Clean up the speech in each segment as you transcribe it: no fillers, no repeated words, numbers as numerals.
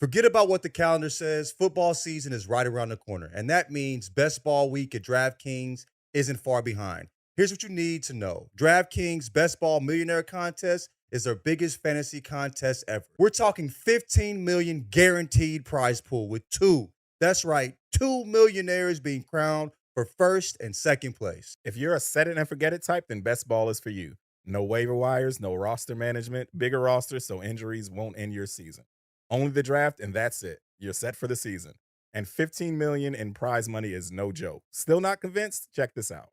Forget about what the calendar says. Football season is right around the corner, and that means best ball week at DraftKings isn't far behind. Here's what you need to know. DraftKings Best Ball Millionaire Contest is their biggest fantasy contest ever. We're talking 15 million guaranteed prize pool with that's right, 2 millionaires being crowned for first and second place. If you're a set it and forget it type, then best ball is for you. No waiver wires, no roster management, bigger roster so injuries won't end your season. Only the draft, and that's it. You're set for the season. And $15 million in prize money is no joke. Still not convinced? Check this out.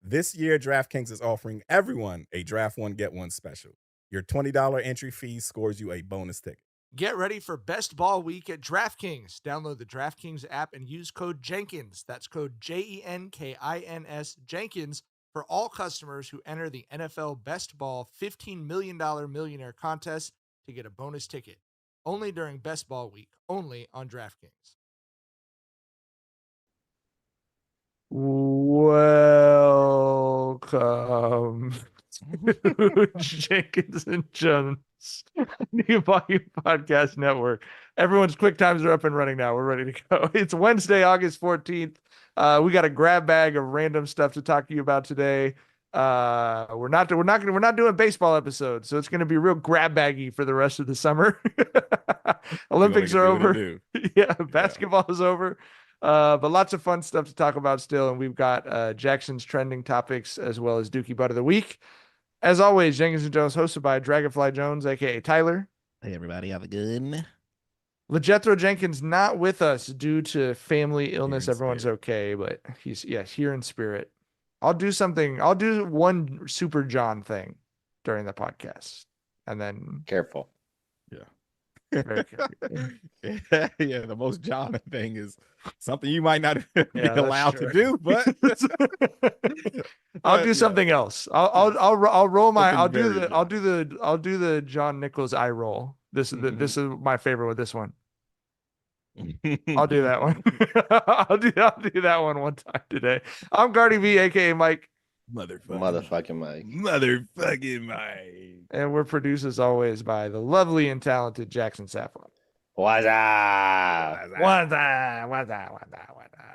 This year, DraftKings is offering everyone a Draft One, Get One special. Your $20 entry fee scores you a bonus ticket. Get ready for Best Ball Week at DraftKings. Download the DraftKings app and use code Jenkins. That's code Jenkins, Jenkins, for all customers who enter the NFL Best Ball $15 million millionaire contest to get a bonus ticket. Only during Best Ball Week, only on DraftKings. Welcome to Jenkins and Jonez, New Volume Podcast Network. Everyone's quick times are up and running now. We're ready to go. It's Wednesday, August 14th. We got a grab bag of random stuff to talk to you about today. We're not doing baseball episodes, so it's going to be real grab baggy for the rest of the summer. Olympics are over. Yeah, basketball is over. But lots of fun stuff to talk about still, and we've got Jackson's trending topics as well as Dookie Butt of the Week. As always, Jenkins and Jones, hosted by Dragonfly Jones, aka Tyler. Hey everybody, have a good. LeJethro Jenkins not with us due to family illness. Everyone's okay, but he's here in spirit. I'll do one Super John thing during the podcast, and then careful. Very careful. Yeah, the most John thing is something you might not be allowed to do, but I'll do something else. I'll roll my. I'll do the John Nichols eye roll. This is my favorite with this one. I'll do that one. I'll do that one time today. I'm Cardi V, aka Mike. Motherfucking Mike. And we're produced as always by the lovely and talented Jackson Saffron. What's up?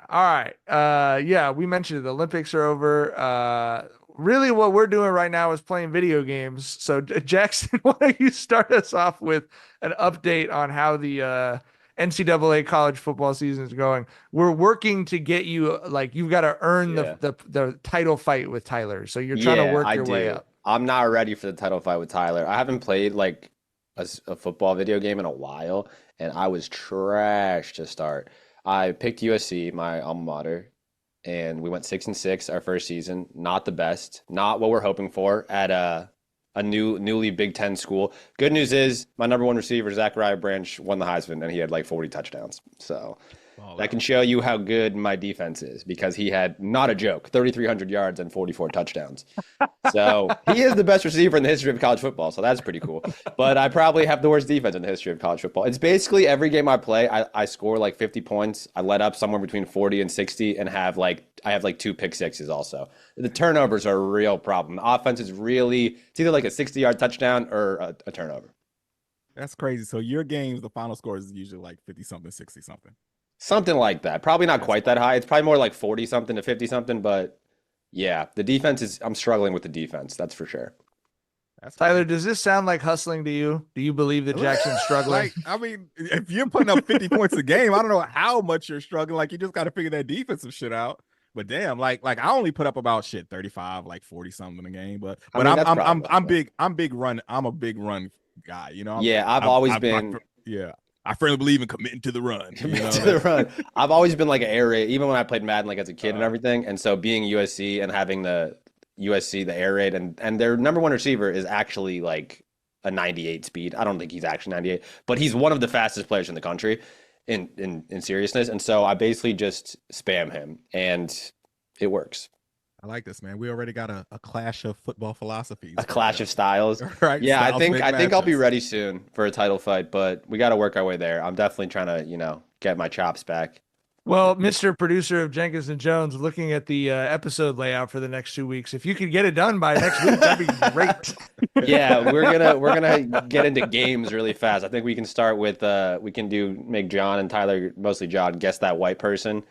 All right. We mentioned it. The Olympics are over. Really what we're doing right now is playing video games. So Jackson, why don't you start us off with an update on how the NCAA college football season is going? We're working to get you, you've got to earn the title fight with Tyler. So you're trying to work your way up. I'm not ready for the title fight with Tyler. I haven't played a football video game in a while, and I was trash to start. I picked USC, my alma mater, and we went 6-6 our first season. Not the best, not what we're hoping for at a newly Big Ten school. Good news is my number one receiver, Zachariah Branch, won the Heisman, and he had 40 touchdowns. So that can show you how good my defense is, because he had, not a joke, 3,300 yards and 44 touchdowns. So he is the best receiver in the history of college football. So that's pretty cool. But I probably have the worst defense in the history of college football. It's basically every game I play, I score 50 points. I let up somewhere between 40 and 60 and have I have 2 pick sixes also. The turnovers are a real problem. The offense is really, it's either a 60-yard touchdown or a turnover. That's crazy. So your games, the final score is usually 50-something, 60-something. Something like that. Probably not quite that high. It's probably more 40-something to 50-something, but yeah, the defense I'm struggling with the defense. That's for sure. Tyler, does this sound like hustling to you? Do you believe that Jackson's struggling? If you're putting up 50 points a game, I don't know how much you're struggling. You just got to figure that defensive shit out. But damn, I only put up about 35, 40 something a game. But I'm a big run guy, you know. I've always been. I firmly believe in committing to the run. The run. I've always been an air raid, even when I played Madden as a kid and everything. And so being USC and having the air raid, and their number one receiver is actually a 98 speed. I don't think he's actually 98, but he's one of the fastest players in the country in seriousness. And so I basically just spam him, and it works. I like this, man. We already got a clash of football philosophies. A clash of styles. Right. Yeah, I think I'll be ready soon for a title fight, but we got to work our way there. I'm definitely trying to, get my chops back. Well, Mr. Producer of Jenkins and Jones, looking at the episode layout for the next 2 weeks, if you could get it done by next week, that'd be great. Yeah, we're gonna get into games really fast. I think we can start with make John and Tyler, mostly John, guess that white person.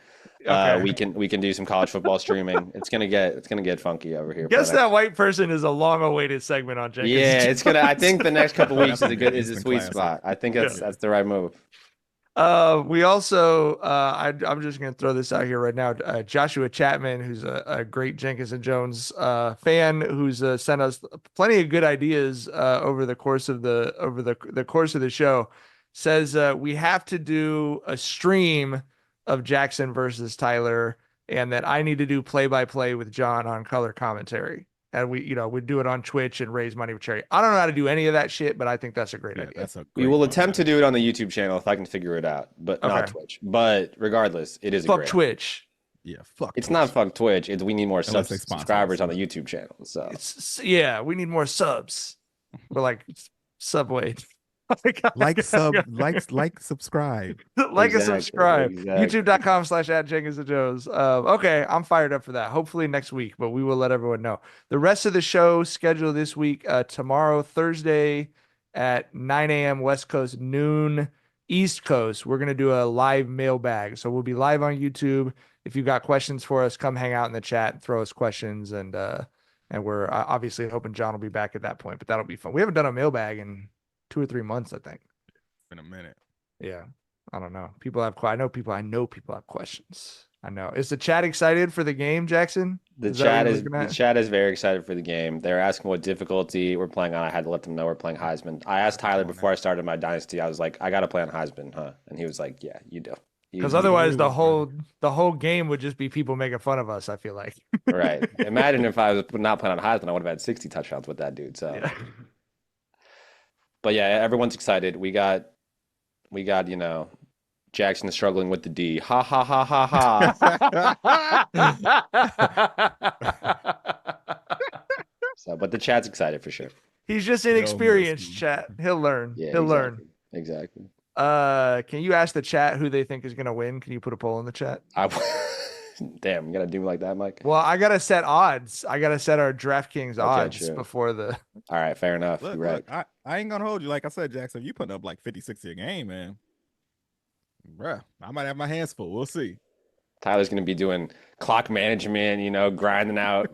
Okay. We can do some college football streaming. It's gonna get funky over here. Guess that white person is a long-awaited segment on Jenkins. Yeah, it's gonna. I think the next couple weeks That's is a sweet classic. spot. I think that's the right move. We also, I'm just going to throw this out here right now. Joshua Chapman, who's a great Jenkins and Jones fan, who's sent us plenty of good ideas over the course of the course of the show, says we have to do a stream of Jackson versus Tyler, and that I need to do play-by-play with John on color commentary. And we'd do it on Twitch and raise money for charity. I don't know how to do any of that shit, but I think that's a great idea. We will attempt to do it on the YouTube channel if I can figure it out, but not Twitch. But regardless, it is fuck Twitch. Yeah, fuck. It's not fuck Twitch. It's we need more subscribers on the YouTube channel. So we need more subs. We're like Subway. subscribe. Like and subscribe. YouTube.com/@JenkinsandJones. Okay, I'm fired up for that. Hopefully next week, but we will let everyone know. The rest of the show scheduled this week, tomorrow, Thursday at 9 a.m. West Coast, noon East Coast. We're going to do a live mailbag. So we'll be live on YouTube. If you've got questions for us, come hang out in the chat and throw us questions. And we're obviously hoping John will be back at that point, but that'll be fun. We haven't done a mailbag in 2 or 3 months, I think. It's been a minute. Yeah. I don't know. I know people have questions. I know. Is the chat excited for the game, Jackson? The chat is very excited for the game. They're asking what difficulty we're playing on. I had to let them know we're playing Heisman. I asked Tyler before I started my dynasty. I was like, I got to play on Heisman, huh? And he was like, yeah, you do. Because otherwise the whole game would just be people making fun of us, I feel like. Right. Imagine if I was not playing on Heisman, I would have had 60 touchdowns with that dude. So, But yeah, everyone's excited. We got, Jackson is struggling with the D. Ha ha ha ha ha. So, but the chat's excited for sure. He's just inexperienced, chat. He'll learn. Yeah, He'll learn. Exactly. Can you ask the chat who they think is gonna win? Can you put a poll in the chat? Damn, you gotta do like that, Mike. Well, I gotta set odds. I gotta set our DraftKings odds before the. All right, fair enough. Look, You're right. Look, I ain't gonna hold you. Like I said, Jackson, you putting up like 50, 60 a game, man. Bruh, I might have my hands full. We'll see. Tyler's gonna be doing clock management, grinding out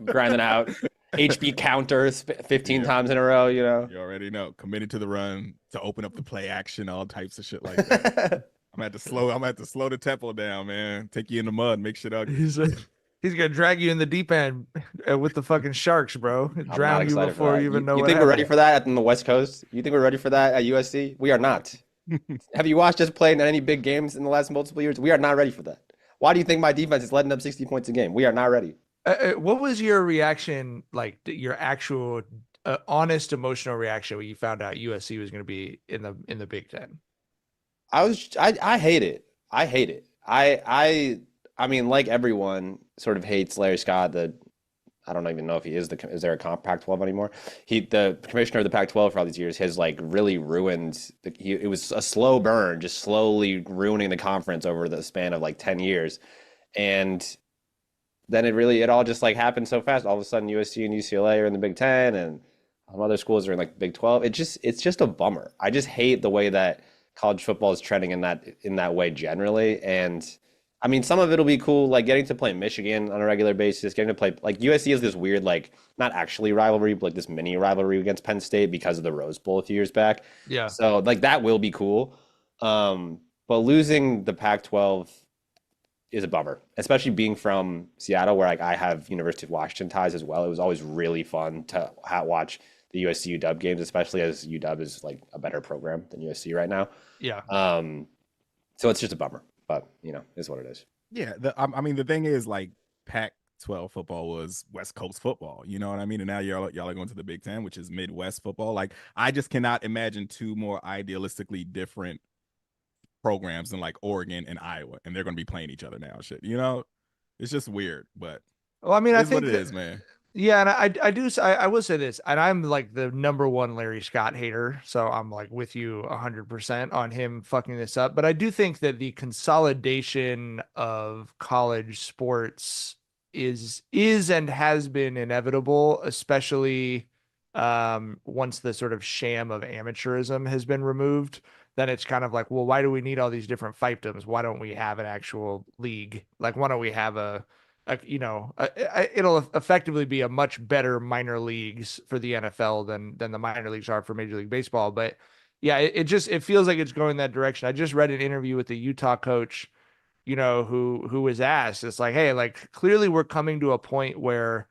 HB counters 15 times in a row, You already know. Committed to the run, to open up the play action, all types of shit like that. I'm gonna have to slow the tempo down, man. Take you in the mud, make shit ugly. He's gonna drag you in the deep end with the fucking sharks, bro. Drown you before you even know. You think we're ready for that on the West Coast? You think we're ready for that at USC? We are not. Have you watched us play in any big games in the last multiple years? We are not ready for that. Why do you think my defense is letting up 60 points a game? We are not ready. What was your reaction, like your actual honest emotional reaction when you found out USC was going to be in the Big Ten? I hate it. I hate it. I mean, like everyone sort of hates Larry Scott. I don't even know if he is is there a Pac-12 anymore? The commissioner of the Pac-12 for all these years has like really ruined. It was a slow burn, just slowly ruining the conference over the span of like 10 years, and then it all just like happened so fast. All of a sudden, USC and UCLA are in the Big Ten, and some other schools are in like the Big 12. It's just a bummer. I just hate the way that college football is trending in that way generally, and. I mean, some of it'll be cool, like getting to play Michigan on a regular basis, getting to play, like USC is this weird, like not actually rivalry, but like this mini rivalry against Penn State because of the Rose Bowl a few years back. Yeah. So like that will be cool. But losing the Pac-12 is a bummer, especially being from Seattle, where like I have University of Washington ties as well. It was always really fun to watch the USC UW games, especially as UW is like a better program than USC right now. Yeah. So it's just a bummer. But, is what it is. Yeah. I mean, the thing is, like, Pac-12 football was West Coast football. You know what I mean? And now y'all are going to the Big Ten, which is Midwest football. Like, I just cannot imagine two more idealistically different programs than, like, Oregon and Iowa. And they're going to be playing each other now. Shit. It's just weird. But well, I mean, I think what it is, man. Yeah, and I will say this, and I'm like the number one Larry Scott hater, so I'm like with you 100% on him fucking this up. But I do think that the consolidation of college sports is and has been inevitable, especially once the sort of sham of amateurism has been removed. Then it's kind of like, well, why do we need all these different fiefdoms? Why don't we have an actual league? Like, why don't we have it'll effectively be a much better minor leagues for the NFL than the minor leagues are for Major League Baseball. But yeah, it feels like it's going that direction. I just read an interview with the Utah coach, who was asked, it's like, hey, like clearly we're coming to a point where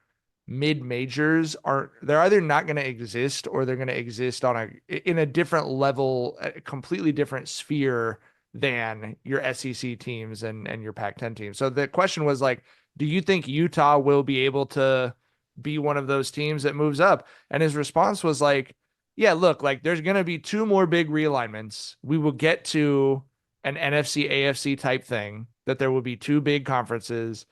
mid majors they're either not going to exist or they're going to exist in a different level, a completely different sphere than your SEC teams and your Pac-10 teams. So the question was like, do you think Utah will be able to be one of those teams that moves up? And his response was like, yeah, look, like there's going to be two more big realignments. We will get to an NFC AFC type thing, that there will be two big conferences.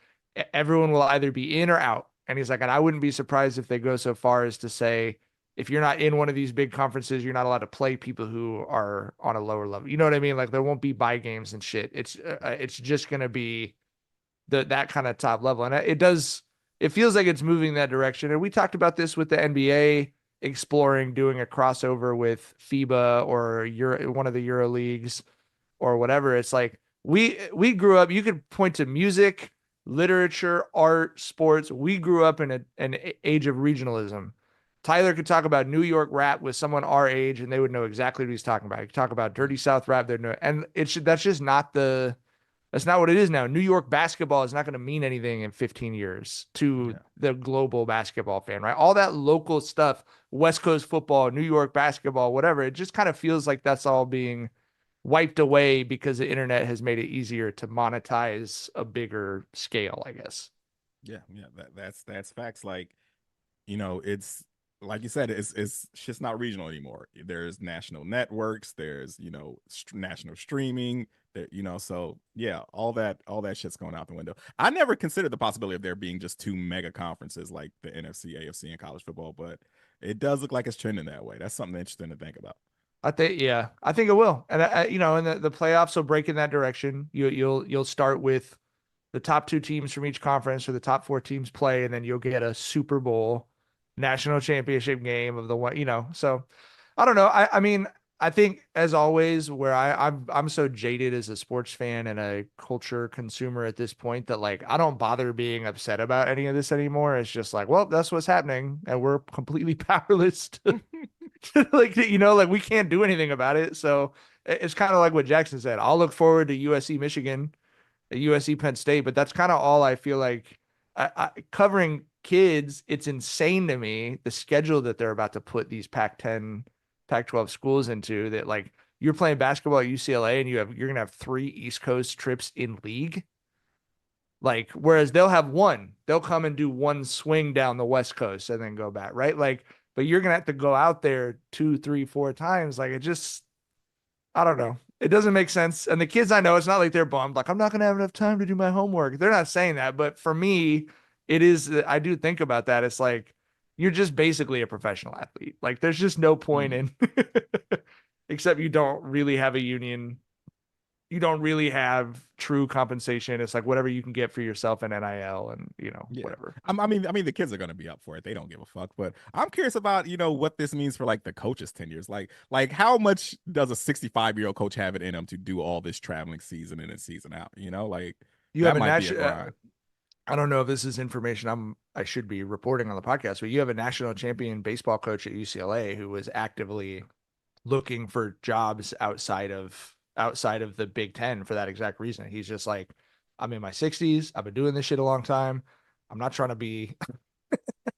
Everyone will either be in or out. And he's like, and I wouldn't be surprised if they go so far as to say, if you're not in one of these big conferences, you're not allowed to play people who are on a lower level. You know what I mean? Like there won't be bye games and shit. It's just going to be that kind of top level. And it feels like it's moving that direction. And we talked about this with the NBA exploring doing a crossover with FIBA or one of the Euro leagues or whatever. It's like we grew up, you could point to music, literature, art, sports. We grew up in an age of regionalism. Tyler could talk about New York rap with someone our age and they would know exactly what he's talking about. He could talk about dirty South rap, they'd know, and that's just not that's not what it is now. New York basketball is not going to mean anything in 15 years to the global basketball fan, right? All that local stuff, West Coast football, New York basketball, whatever, it just kind of feels like that's all being wiped away because the internet has made it easier to monetize a bigger scale, I guess. Yeah, that's facts. Like, it's like you said, it's just not regional anymore. There's national networks, there's national streaming, so yeah, all that shit's going out the window. I never considered the possibility of there being just two mega conferences like the NFC, AFC, and college football, but it does look like it's trending that way. That's something interesting to think about. I think it will, and and the playoffs will break in that direction. You'll start with the top two teams from each conference, or the top four teams play, and then you'll get a Super Bowl national championship game of the one, So I don't know. I mean, I think as always, where I'm so jaded as a sports fan and a culture consumer at this point that like I don't bother being upset about any of this anymore. It's just like, well, that's what's happening, and we're completely powerless to like like we can't do anything about it. So it's kind of like what Jackson said. I'll look forward to USC Michigan, USC Penn State, but that's kind of all I feel like. Covering kids, it's insane to me the schedule that they're about to put these Pac-10, Pac-12 schools into. That like you're playing basketball at UCLA and you're gonna have 3 East Coast trips in league. Like, whereas they'll come and do one swing down the West Coast and then go back, right? Like, but you're gonna have to go out there 2, 3, 4 times. Like, I don't know. It doesn't make sense. And the kids I know, it's not like they're bummed. Like, I'm not gonna have enough time to do my homework. They're not saying that, but for me, it is. I do think about that. It's like you're just basically a professional athlete. Like, there's just no point in, except you don't really have a union. You don't really have true compensation. It's like whatever you can get for yourself in NIL and whatever. I mean, the kids are going to be up for it. They don't give a fuck. But I'm curious about what this means for like the coaches' tenures. Like how much does a 65-year-old coach have it in him to do all this traveling season in and season out? Like you that have might be a grind. I don't know if this is information I should be reporting on the podcast, but you have a national champion baseball coach at UCLA who was actively looking for jobs outside of the Big Ten for that exact reason. He's just like, I'm in my 60s. I've been doing this shit a long time. I'm not trying to be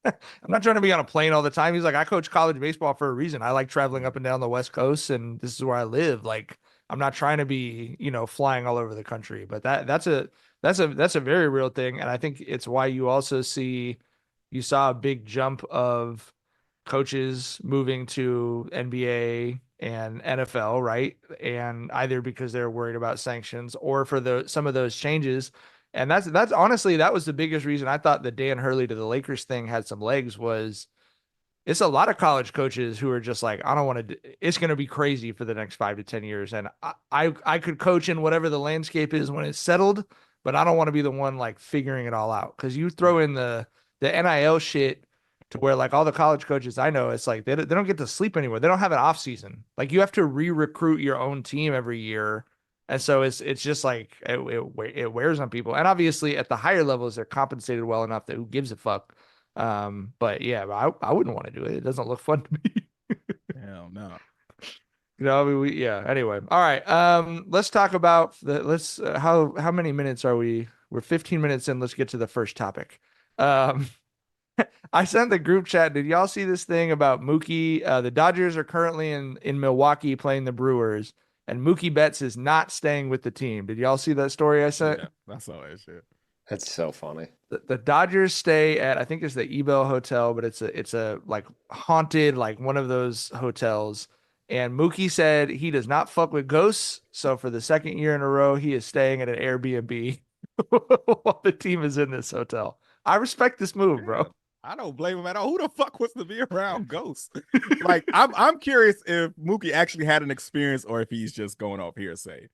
I'm not trying to be on a plane all the time. He's like, I coach college baseball for a reason. I like traveling up and down the West Coast, and this is where I live. Like, I'm not trying to be, flying all over the country. But that's a very real thing. And I think it's why you saw a big jump of coaches moving to NBA and NFL, right? And either because they're worried about sanctions or for some of those changes, And that's honestly, that was the biggest reason I thought the Dan Hurley to the Lakers thing had some legs was it's a lot of college coaches who are just like, I don't want to, it's going to be crazy for the next 5 to 10 years. And I could coach in whatever the landscape is when it's settled, but I don't want to be the one like figuring it all out. Cause you throw in the NIL shit to where like all the college coaches I know, it's like, they don't get to sleep anymore. They don't have an off season. Like you have to re-recruit your own team every year. And so it's just like, it wears on people. And obviously at the higher levels, they're compensated well enough that who gives a fuck. But yeah, I wouldn't want to do it. It doesn't look fun to me. Hell no. You know, I mean, yeah. Anyway, all right. Let's talk about how many minutes are we? We're 15 minutes in. Let's get to the first topic. I sent the group chat. Did y'all see this thing about Mookie? The Dodgers are currently in Milwaukee playing the Brewers, and Mookie Betts is not staying with the team. Did y'all see that story I sent? Yeah, I saw that shit. That's so funny. The Dodgers stay at, I think it's the Ebel Hotel, but it's a like haunted, like one of those hotels. And Mookie said he does not fuck with ghosts. So for the second year in a row, he is staying at an Airbnb while the team is in this hotel. I respect this move, bro. I don't blame him at all. Who the fuck wants to be around ghosts? Like, I'm curious if Mookie actually had an experience or if he's just going off hearsay.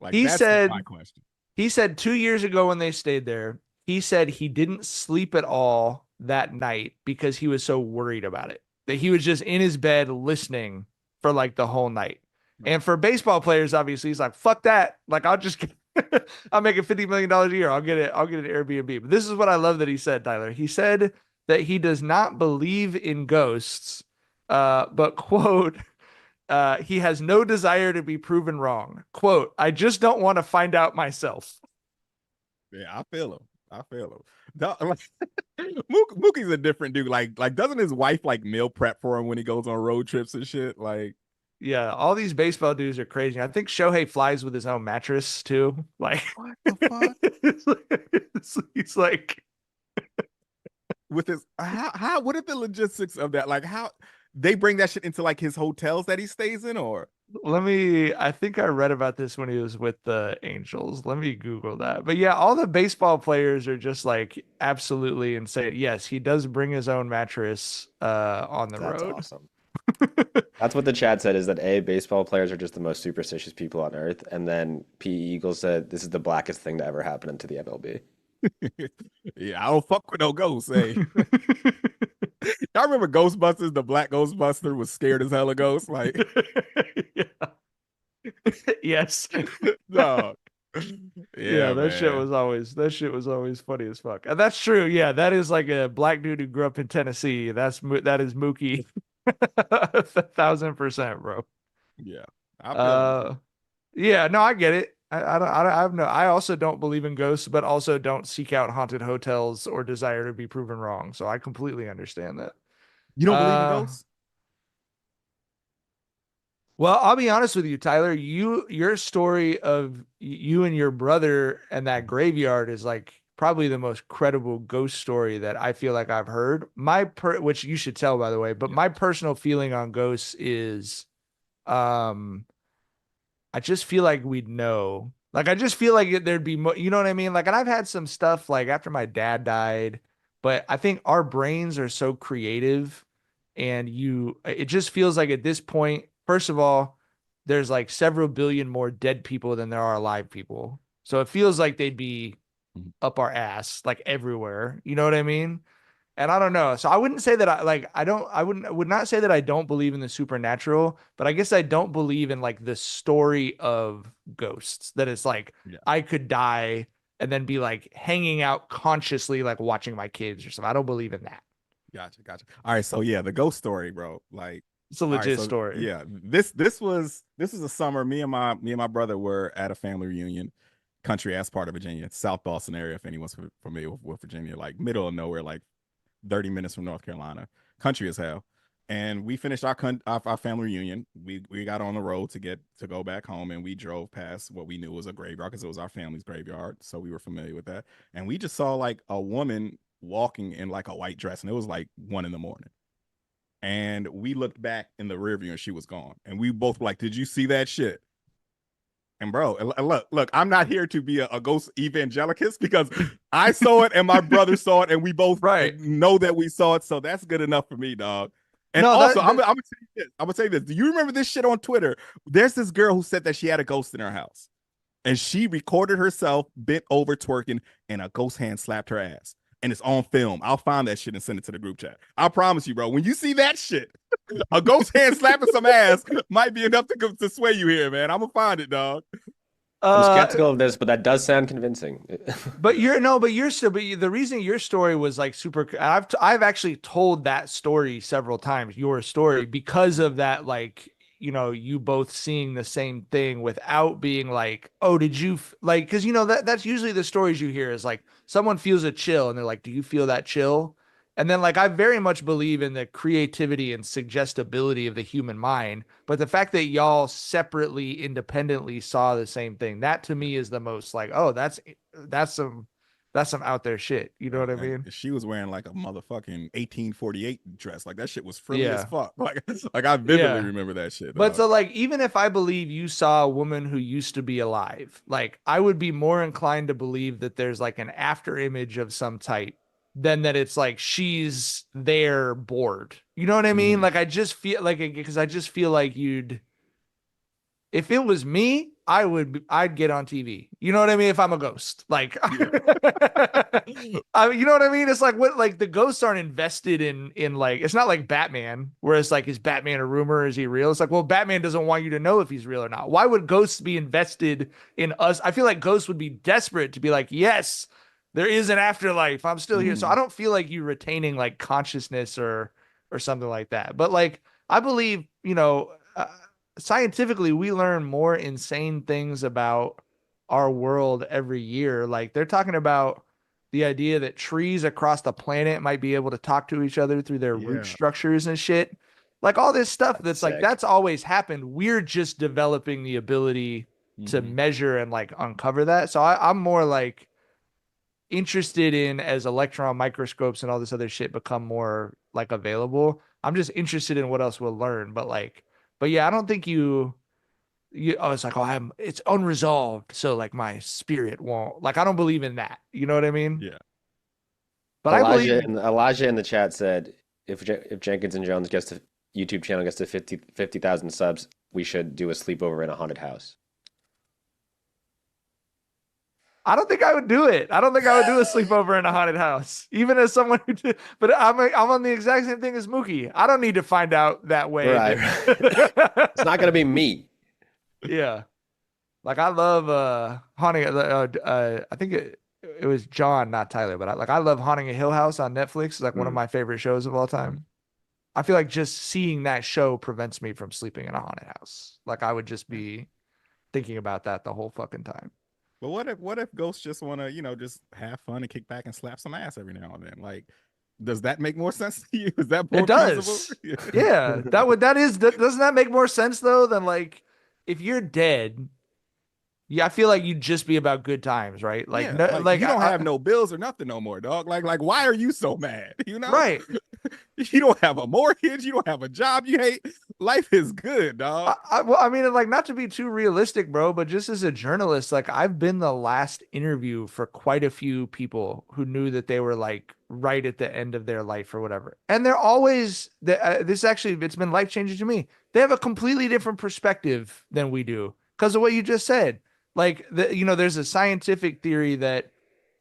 Like, that's my question. He said 2 years ago when they stayed there, he said he didn't sleep at all that night because he was so worried about it. That he was just in his bed listening for like the whole night. And for baseball players, obviously, he's like, fuck that. Like, I'll just I'm making $50 million a year. I'll get an Airbnb. But this is what I love that he said, Tyler. He said that he does not believe in ghosts, but quote, he has no desire to be proven wrong. Quote, I just don't want to find out myself. Yeah, I feel him. Mookie's a different dude. Like, doesn't his wife like meal prep for him when he goes on road trips and shit? Like, yeah, all these baseball dudes are crazy. I think Shohei flies with his own mattress too. Like, what the fuck? He's like, with his how what are the logistics of that? Like, how they bring that shit into like his hotels that he stays in, or I think I read about this when he was with the Angels. Let me Google that. But yeah, all the baseball players are just like absolutely insane. Yes, he does bring his own mattress on the road. That's awesome. That's what the chat said, is that baseball players are just the most superstitious people on earth. And then P. Eagle said this is the blackest thing to ever happen into the MLB. Yeah, I don't fuck with no ghosts, hey. Y'all remember Ghostbusters? The black Ghostbuster was scared as hell of ghosts. Like, yeah. Yes. No. Yeah, that shit was always funny as fuck. And that's true. Yeah, that is like a black dude who grew up in Tennessee. That is Mookie. 1,000%, bro. Yeah. Yeah, no, I get it. I also don't believe in ghosts, but also don't seek out haunted hotels or desire to be proven wrong. So I completely understand that. You don't believe in ghosts? Well, I'll be honest with you, Tyler. Your story of you and your brother and that graveyard is like probably the most credible ghost story that I feel like I've heard. Which you should tell, by the way. But my personal feeling on ghosts is, I just feel like we'd know. Like, I just feel like there'd be more, you know what I mean? Like, and I've had some stuff like after my dad died, but I think our brains are so creative, and it just feels like at this point, first of all, there's like several billion more dead people than there are alive people. So it feels like they'd be up our ass, like everywhere. You know what I mean? And I don't know. So I wouldn't say that I would not say that I don't believe in the supernatural, but I guess I don't believe in like the story of ghosts, that it's like I could die and then be like hanging out consciously, like watching my kids or something. I don't believe in that. Gotcha. All right. So yeah, the ghost story, bro. Like, it's a legit story. Yeah. This was a summer. Me and my brother were at a family reunion, country ass part of Virginia, South Boston area, if anyone's familiar with Virginia, like middle of nowhere, like 30 minutes from North Carolina, country as hell. And we finished our family reunion. We got on the road to go back home, and we drove past what we knew was a graveyard because it was our family's graveyard. So we were familiar with that. And we just saw like a woman walking in like a white dress, and it was like 1 a.m. And we looked back in the rear view and she was gone. And we both were like, did you see that shit? And bro, look, I'm not here to be a ghost evangelicus because I saw it and my brother saw it and we both know that we saw it. So that's good enough for me, dog. And No, also, I'm gonna tell you this. I'm gonna tell you this. Do you remember this shit on Twitter? There's this girl who said that she had a ghost in her house. And she recorded herself bent over twerking and a ghost hand slapped her ass. And it's on film. I'll find that shit and send it to the group chat. I promise you, bro. When you see that shit, a ghost hand slapping some ass might be enough to sway you here, man. I'm gonna find it, dog. I'm skeptical of this, but that does sound convincing. But the reason your story was like super, I've actually told that story several times, your story, because of that, like, you know, you both seeing the same thing without being like, oh, did you like, because you know that's usually the stories you hear is like someone feels a chill and they're like, do you feel that chill? And then like I very much believe in the creativity and suggestibility of the human mind, but the fact that y'all separately, independently saw the same thing, that to me is the most like, oh, that's some out there shit. You know what I mean? She was wearing like a motherfucking 1848 dress. Like that shit was frilly as fuck. Like I vividly remember that shit. But so like, even if I believe you saw a woman who used to be alive, like I would be more inclined to believe that there's like an after image of some type than that it's like she's there bored. You know what I mean? Like I just feel like, because I just feel like if it was me, I'd get on TV. You know what I mean? If I'm a ghost, like, you know what I mean? It's like like the ghosts aren't invested in like, it's not like Batman, where it's like, is Batman a rumor? Is he real? It's like, well, Batman doesn't want you to know if he's real or not. Why would ghosts be invested in us? I feel like ghosts would be desperate to be like, yes, there is an afterlife. I'm still here. So I don't feel like you retaining like consciousness or something like that. But like, I believe, you know, scientifically, we learn more insane things about our world every year. Like they're talking about the idea that trees across the planet might be able to talk to each other through their root structures and shit. Like all this stuff that's like, that's always happened. We're just developing the ability to measure and like uncover that. So I'm more like interested in, as electron microscopes and all this other shit become more like available, I'm just interested in what else we'll learn. But yeah, I don't think it's like, oh, it's unresolved, so like my spirit won't, like, I don't believe in that. You know what I mean? Yeah. But Elijah in the chat said, if Jenkins and Jones gets to YouTube channel gets to 50,000 subs, we should do a sleepover in a haunted house. I don't think I would do it. I don't think I would do a sleepover in a haunted house, even as someone who did. But I'm on the exact same thing as Mookie. I don't need to find out that way. Right. It's not gonna be me. Yeah, like I love haunting. I think it was John, not Tyler, but I love Haunting a Hill House on Netflix. It's like one of my favorite shows of all time. I feel like just seeing that show prevents me from sleeping in a haunted house. Like I would just be thinking about that the whole fucking time. But what if ghosts just want to, you know, just have fun and kick back and slap some ass every now and then? Like, does that make more sense to you? Is that more feasible? Yeah, doesn't that make more sense though than like if you're dead? Yeah, I feel like you'd just be about good times, right? Like, yeah, like you don't have no bills or nothing no more, dog. Like why are you so mad? You know, right? You don't have a mortgage. You don't have a job you hate. Life is good, dog. Well, I mean, like, not to be too realistic, bro, but just as a journalist, like, I've been the last interview for quite a few people who knew that they were like right at the end of their life or whatever, and they're always this actually, it's been life changing to me. They have a completely different perspective than we do because of what you just said. Like, there's a scientific theory that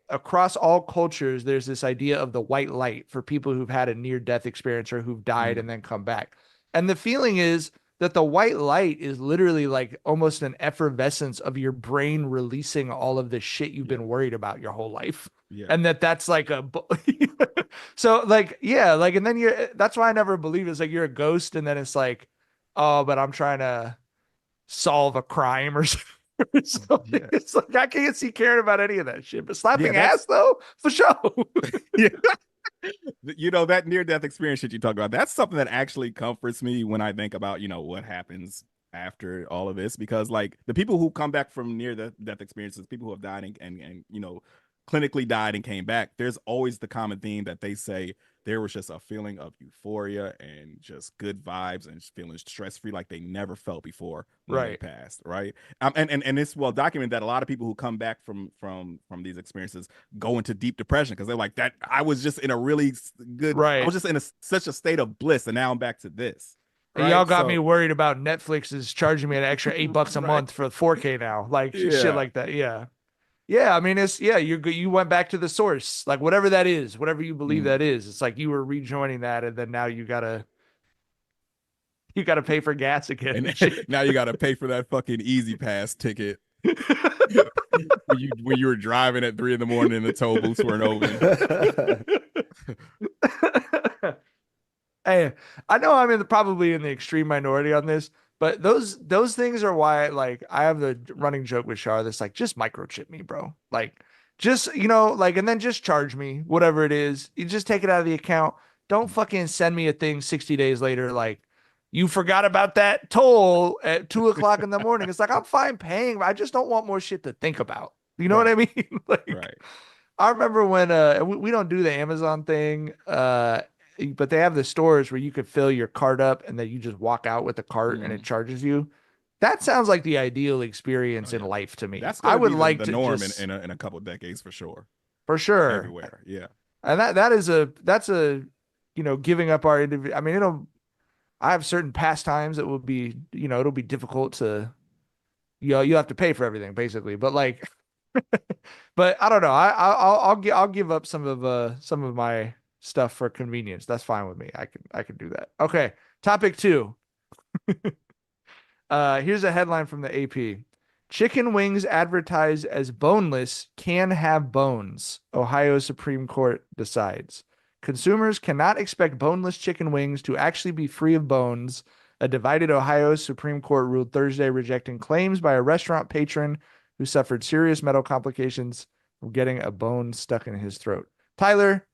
across all cultures, there's this idea of the white light for people who've had a near-death experience or who've died and then come back. And the feeling is that the white light is literally like almost an effervescence of your brain releasing all of the shit you've been worried about your whole life. Yeah. And that's like so like, yeah, like, and then that's why I never believe it's like you're a ghost and then it's like, oh, but I'm trying to solve a crime or something. Yeah. It's like I can't see caring about any of that shit, but slapping ass though, for sure. Yeah. You know, that near-death experience shit you talk about, that's something that actually comforts me when I think about, you know, what happens after all of this, because like the people who come back from near-death experiences, people who have died and you know, clinically died and came back, there's always the common theme that they say there was just a feeling of euphoria and just good vibes and feeling stress-free like they never felt before when they passed, right? And it's well documented that a lot of people who come back from these experiences go into deep depression because they're like, that I was just in a really good, I was just in such a state of bliss, and now I'm back to this. Right? Y'all got me worried about Netflix is charging me an extra $8 a month for 4K now, like shit like that. Yeah, I mean, you went back to the source, like whatever that is, whatever you believe that is. It's like you were rejoining that, and then now you gotta pay for gas again. And now you gotta pay for that fucking Easy Pass ticket. when you were driving at 3 a.m. and the toll booths weren't open. Hey, I know I'm probably in the extreme minority on this, but those things are why, like, I have the running joke with Shar that's like, just microchip me, bro. Like, just, like, and then just charge me whatever it is. You just take it out of the account. Don't fucking send me a thing 60 days later like, you forgot about that toll at 2 o'clock in the morning. It's like, I'm fine paying. I just don't want more shit to think about. You know what I mean? Like, I remember when we don't do the Amazon thing, but they have the stores where you could fill your cart up and then you just walk out with the cart and it charges you. That sounds like the ideal experience in life to me. That's I would be like the to norm just, in a couple of decades for sure. For sure. Everywhere. Yeah. And that's a giving up our individual. I mean, I have certain pastimes that will be, it'll be difficult to, you have to pay for everything basically, but like, but I don't know. I'll give up some of my stuff for convenience. That's fine with me. I can do that. Okay. Topic 2. Here's a headline from the AP. Chicken wings advertised as boneless can have bones. Ohio Supreme Court decides. Consumers cannot expect boneless chicken wings to actually be free of bones. A divided Ohio Supreme Court ruled Thursday, rejecting claims by a restaurant patron who suffered serious medical complications from getting a bone stuck in his throat. Tyler,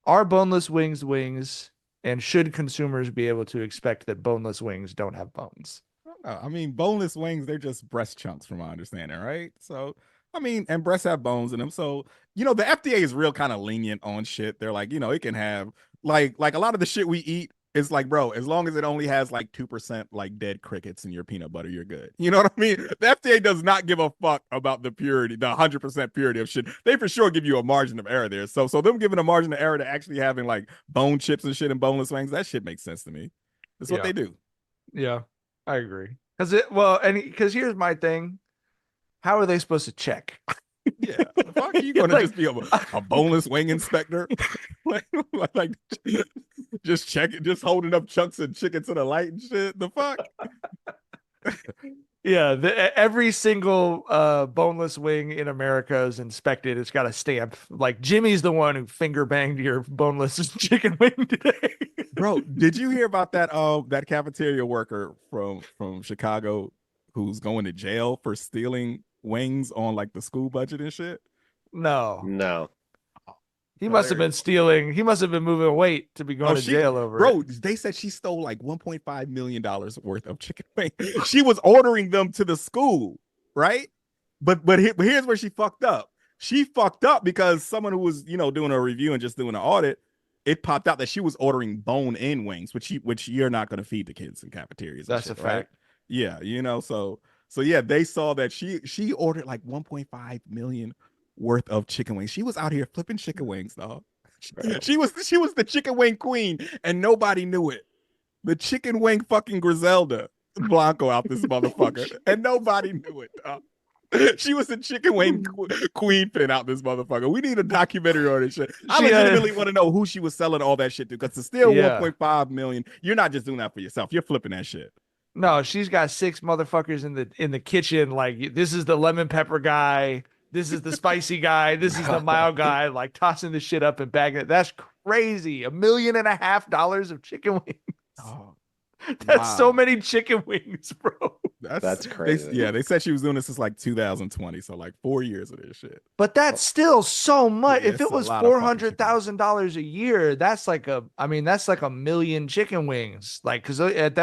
are boneless wings, and should consumers be able to expect that boneless wings don't have bones? I mean, boneless wings, they're just breast chunks from my understanding, right? So, I mean, and breasts have bones in them. So, the FDA is real kind of lenient on shit. They're like, it can have like a lot of the shit we eat is like, bro, as long as it only has like 2% like dead crickets in your peanut butter, you're good. You know what I mean? The FDA does not give a fuck about the purity, the 100% purity of shit. They for sure give you a margin of error there. So them giving a margin of error to actually having like bone chips and shit and boneless wings, that shit makes sense to me. That's what they do. Yeah, I agree. Because here's my thing. How are they supposed to check? Yeah, the fuck are you gonna just be a boneless wing inspector? like just check it, just holding up chunks of chicken to the light and shit. The fuck? Yeah, every single boneless wing in America is inspected. It's got a stamp. Like Jimmy's the one who finger banged your boneless chicken wing today. Bro, did you hear about that cafeteria worker from Chicago who's going to jail for stealing wings on like the school budget and shit? No. He must have been stealing. He must have been moving weight to be going to jail over it. They said she stole like $1.5 million worth of chicken wings. She was ordering them to the school, right? But here's where she fucked up. She fucked up because someone who was, doing a review and just doing an audit, it popped out that she was ordering bone-in wings, which you're not going to feed the kids in cafeterias. That's a fact. Right? Yeah, so yeah, they saw that she ordered like 1.5 million worth of chicken wings. She was out here flipping chicken wings, dog. She was the chicken wing queen, and nobody knew it. The chicken wing fucking Griselda Blanco out this motherfucker, and nobody knew it, dog. She was the chicken wing queen fin out this motherfucker. We need a documentary on this shit. I legitimately want to know who she was selling all that shit to, because to steal 1.5 million, you're not just doing that for yourself. You're flipping that shit. No, she's got 6 motherfuckers in the kitchen. Like, this is the lemon pepper guy. This is the spicy guy. This is the mild guy. Like, tossing the shit up and bagging it. That's crazy. $1.5 million of chicken wings. Oh, that's so many chicken wings, bro. That's crazy. They said she was doing this since like 2020, so like 4 years of this shit. But that's still so much. If it was $400,000 a year, that's like $1 million chicken wings. Like, because at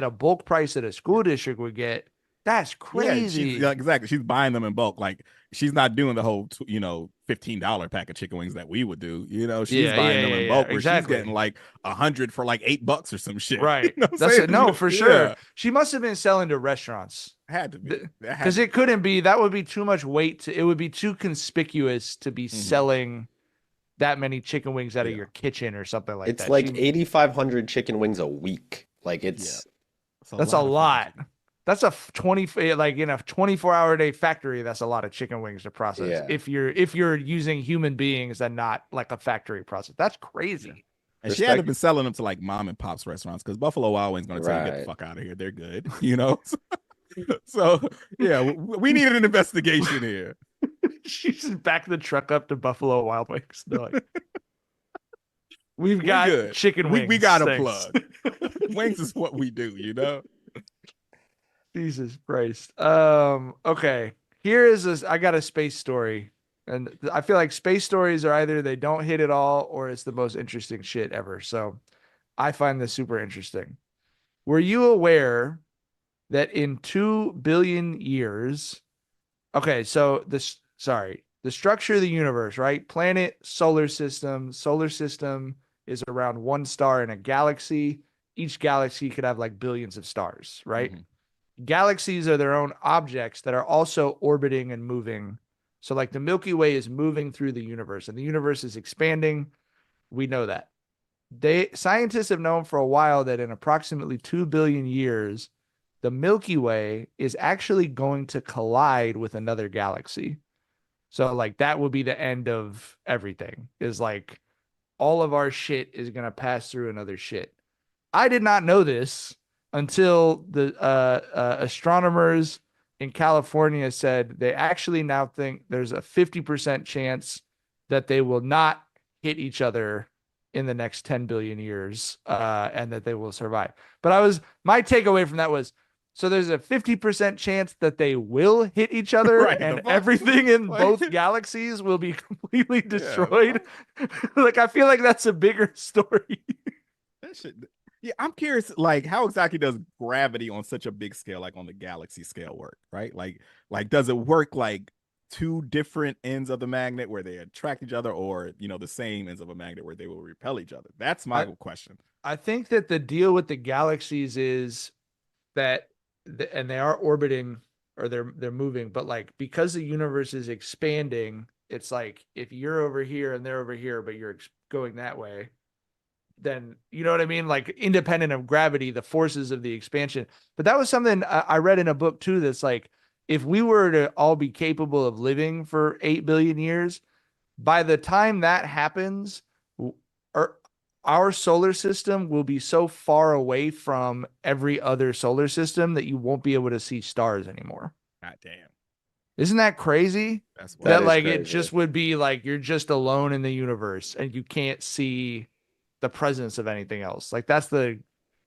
a bulk price that a school district would get, That's crazy. Yeah, exactly. She's buying them in bulk. Like she's not doing the whole, $15 pack of chicken wings that we would do. She's buying them in bulk where exactly. she's getting like 100 for like $8 or some shit. Right. You know what I'm That's saying? it. No, for sure. Yeah. She must have been selling to restaurants. Had to be. Because it couldn't be. That would be too much weight. It would be too conspicuous to be selling that many chicken wings out of your kitchen or something like that. It's like 8,500 chicken wings a week. Like it's that's a lot. That's a 24-hour day factory. That's a lot of chicken wings to process. Yeah. If you're using human beings and not like a factory process, that's crazy. And she hadn't been selling them to like mom and pops restaurants because Buffalo Wild Wings going to tell you get the fuck out of here. They're good, So yeah, we needed an investigation here. She's just back the truck up to Buffalo Wild Wings. They're like, we've got chicken wings. We got a plug. Wings is what we do, Jesus Christ. Okay. I got a space story. And I feel like space stories are either they don't hit at all or it's the most interesting shit ever. So I find this super interesting. Were you aware that in 2 billion years, so the structure of the universe, right? Planet, solar system is around one star in a galaxy. Each galaxy could have like billions of stars, right? Galaxies are their own objects that are also orbiting and moving. So like the Milky Way is moving through the universe and the universe is expanding. We know that. Scientists have known for a while that in approximately 2 billion years, the Milky Way is actually going to collide with another galaxy. So like that would be the end of everything, is like all of our shit is going to pass through another shit. I did not know this until the astronomers in California said they actually now think there's a 50% chance that they will not hit each other in the next 10 billion years and that they will survive. But my takeaway from that was, so there's a 50% chance that they will hit each other and everything in both galaxies will be completely destroyed. Like, I feel like that's a bigger story. That shit. Yeah, I'm curious, like, how exactly does gravity on such a big scale, like on the galaxy scale, work, right? Like does it work like two different ends of the magnet where they attract each other, or, the same ends of a magnet where they will repel each other? That's my question. I think that the deal with the galaxies is that, and they are orbiting or they're moving, but like, because the universe is expanding, it's like if you're over here and they're over here, but you're going that way, then you know what I mean? Like, independent of gravity, the forces of the expansion. But that was something I read in a book too. That's like, if we were to all be capable of living for 8 billion years, by the time that happens, our solar system will be so far away from every other solar system that you won't be able to see stars anymore. God damn. Isn't that crazy? That like crazy. It just would be like you're just alone in the universe and you can't see the presence of anything else. Like that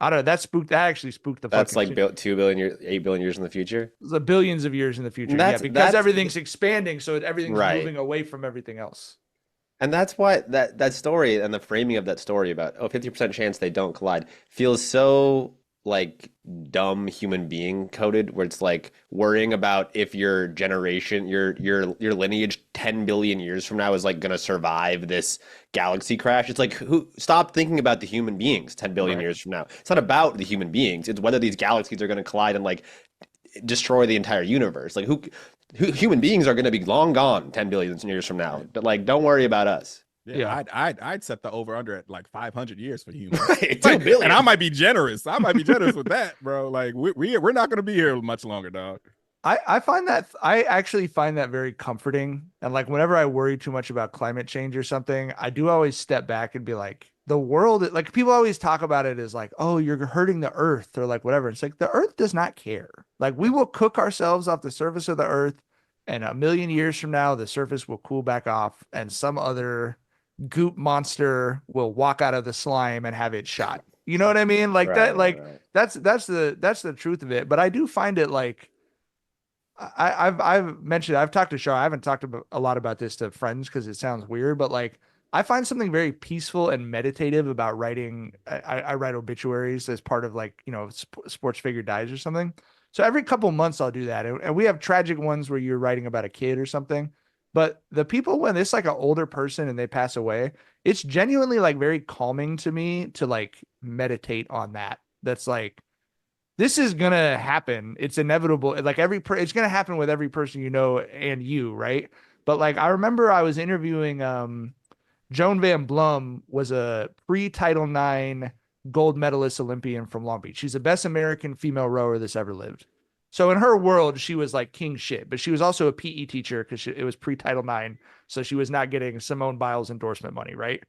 actually spooked the That's fucking like 2 billion years, 8 billion years in the future. The billions of years in the future. Because everything's expanding, so everything's moving away from everything else. And that's why that story and the framing of that story about 50% chance they don't collide feels so like dumb human being coded, where it's like worrying about if your generation, your lineage 10 billion years from now is like gonna survive this galaxy crash. It's like, stop thinking about the human beings 10 billion years from now. It's not about the human beings. It's whether these galaxies are gonna collide and like destroy the entire universe. Like who human beings are gonna be long gone 10 billion years from now. But like, don't worry about us. Yeah, I'd set the over under at like 500 years for humans. Right, 2 billion. And I might be generous. With that, bro. Like we're not gonna be here much longer, dog. I actually find that very comforting. And like, whenever I worry too much about climate change or something, I do always step back and be like, the world, like, people always talk about it as like, oh, you're hurting the earth or like whatever. It's like, the earth does not care. Like, we will cook ourselves off the surface of the earth, and 1 million years from now, the surface will cool back off and some other goop monster will walk out of the slime and have it shot. You know what I mean? Like that's the truth of it. But I do find it like, I've mentioned, I've talked to Shaw. I haven't talked about a lot about this to friends because it sounds weird, but like, I find something very peaceful and meditative about writing. I write obituaries as part of, like, sports figure dies or something. So every couple months I'll do that. And we have tragic ones where you're writing about a kid or something. But the people, when it's like an older person and they pass away, it's genuinely like very calming to me to like meditate on that. That's like, this is gonna happen. It's inevitable. Like it's gonna happen with every person you know and you, right? But like I remember I was interviewing Joan Van Blum was a pre-Title IX gold medalist Olympian from Long Beach. She's the best American female rower that's ever lived. So in her world, she was like king shit, but she was also a PE teacher because it was pre-Title IX. So she was not getting Simone Biles endorsement money, right?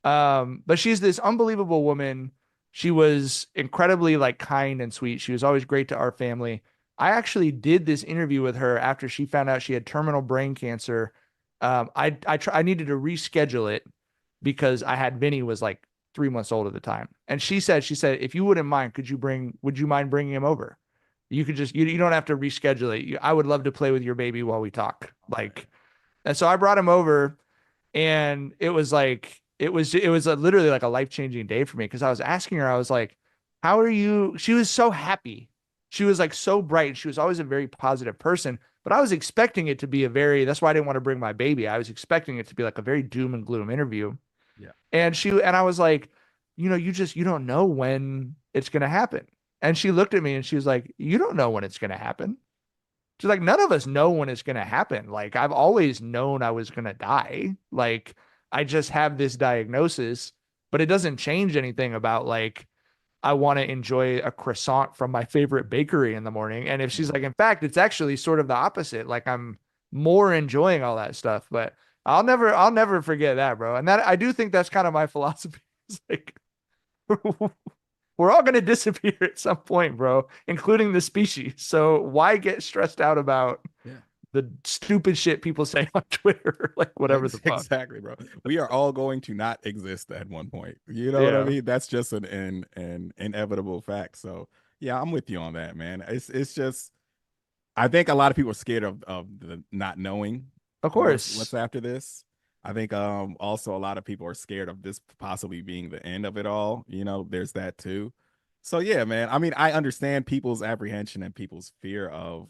But she's this unbelievable woman. She was incredibly like kind and sweet. She was always great to our family. I actually did this interview with her after she found out she had terminal brain cancer. I needed to reschedule it because I had Vinny was like 3 months old at the time. And she said, if you wouldn't mind, would you mind bringing him over? You could just, you don't have to reschedule it. I would love to play with your baby while we talk. Like, and so I brought him over and it was like, it was literally like a life-changing day for me. Cause I was asking her, I was like, how are you? She was so happy. She was like so bright. She was always a very positive person, but I was expecting it to be that's why I didn't want to bring my baby. I was expecting it to be like a very doom and gloom interview. Yeah. And I was like, you don't know when it's going to happen. And she looked at me and she was like, you don't know when it's going to happen. She's like, none of us know when it's going to happen. Like, I've always known I was going to die. Like, I just have this diagnosis, but it doesn't change anything about like, I want to enjoy a croissant from my favorite bakery in the morning. And if she's like, in fact, it's actually sort of the opposite. Like I'm more enjoying all that stuff, but I'll never forget that, bro. And that, I do think that's kind of my philosophy. It's like, we're all going to disappear at some point, bro, including the species. So why get stressed out about the stupid shit people say on Twitter, like whatever the fuck. Exactly, bro. We are all going to not exist at one point. You know what I mean? That's just an inevitable fact. So yeah, I'm with you on that, man. It's just, I think a lot of people are scared of the not knowing. Of course, what's after this. I think also a lot of people are scared of this possibly being the end of it all. You know, there's that too. So yeah, man. I mean, I understand people's apprehension and people's fear of,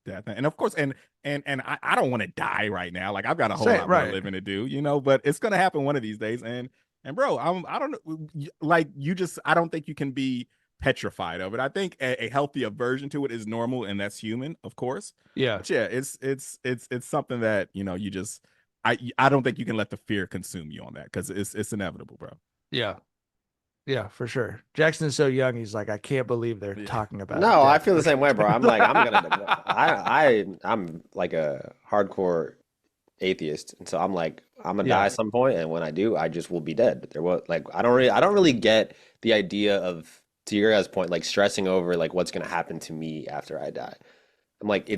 death. And of course, and I don't want to die right now. Like I've got a whole lot more living to do, but it's gonna happen one of these days. And bro, I don't know, like I don't think you can be petrified of it. I think a healthy aversion to it is normal, and that's human, of course. Yeah. But yeah, it's something that you just I don't think you can let the fear consume you on that because it's inevitable, bro. Yeah. Yeah, for sure. Jackson's so young. He's like, I can't believe they're talking about. No, I feel the same way, bro. I'm like, I'm like a hardcore atheist, and so I'm like, I'm gonna die at some point, and when I do, I just will be dead. There was like, I don't really get the idea of, to your guys' point, like stressing over like what's gonna happen to me after I die. I'm like,